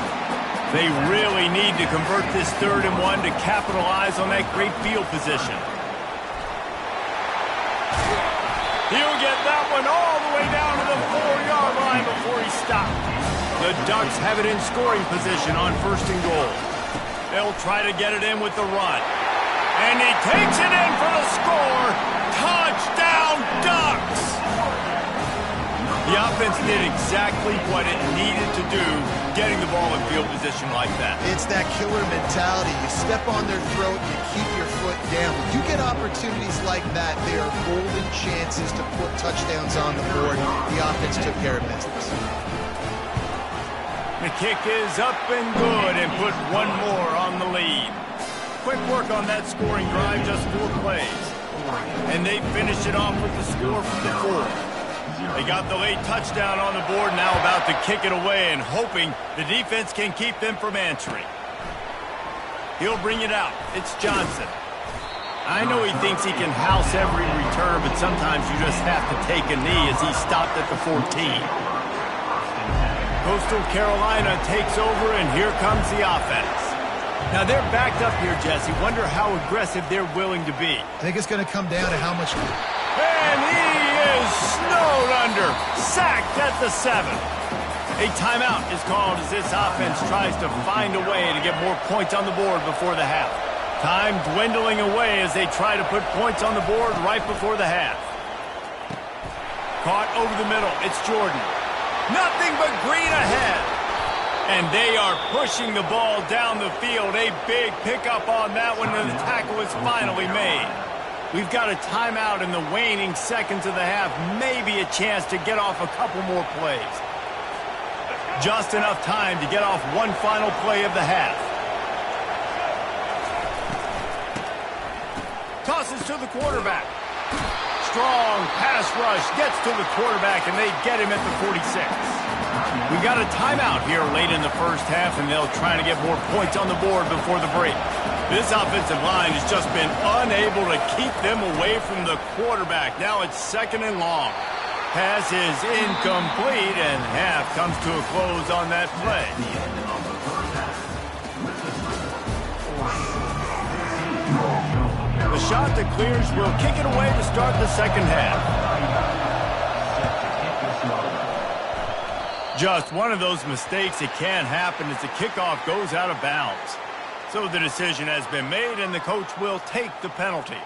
They really need to convert this 3rd and 1 to capitalize on that great field position. He'll get that one all the way down to the 4-yard line before he stopped. The Ducks have it in scoring position on 1st and goal. They'll try to get it in with the run. And he takes it in for the score. Touchdown, Ducks! The offense did exactly what it needed to do, getting the ball in field position like that. It's that killer mentality. You step on their throat, you keep your foot down. When you get opportunities like that, they are golden chances to put touchdowns on the board. The offense took care of business. The kick is up and good, and put one more on the lead. Quick work on that scoring drive, just 4 plays. And they finish it off with the score from the 4. They got the late touchdown on the board, now about to kick it away and hoping the defense can keep them from answering. He'll bring it out. It's Johnson. I know he thinks he can house every return, but sometimes you just have to take a knee as he stopped at the 14. Coastal Carolina takes over, and here comes the offense. Now they're backed up here, Jesse. Wonder how aggressive they're willing to be. I think it's going to come down to how much... And he is snowed under. Sacked at the 7. A timeout is called as this offense tries to find a way to get more points on the board before the half. Time dwindling away as they try to put points on the board right before the half. Caught over the middle. It's Jordan. Nothing but green ahead. And they are pushing the ball down the field. A big pickup on that one, and the tackle is finally made. We've got a timeout in the waning seconds of the half. Maybe a chance to get off a couple more plays. Just enough time to get off one final play of the half. Tosses to the quarterback. Strong pass rush gets to the quarterback, and they get him at the 46. We got a timeout here late in the first half, and they'll try to get more points on the board before the break. This offensive line has just been unable to keep them away from the quarterback. Now it's 2nd and long. Pass is incomplete, and half comes to a close on that play. The end of the first half. This is the score. shot that clears will kick it away to start the second half. Just one of those mistakes that can happen as the kickoff goes out of bounds. So the decision has been made, and the coach will take the penalty.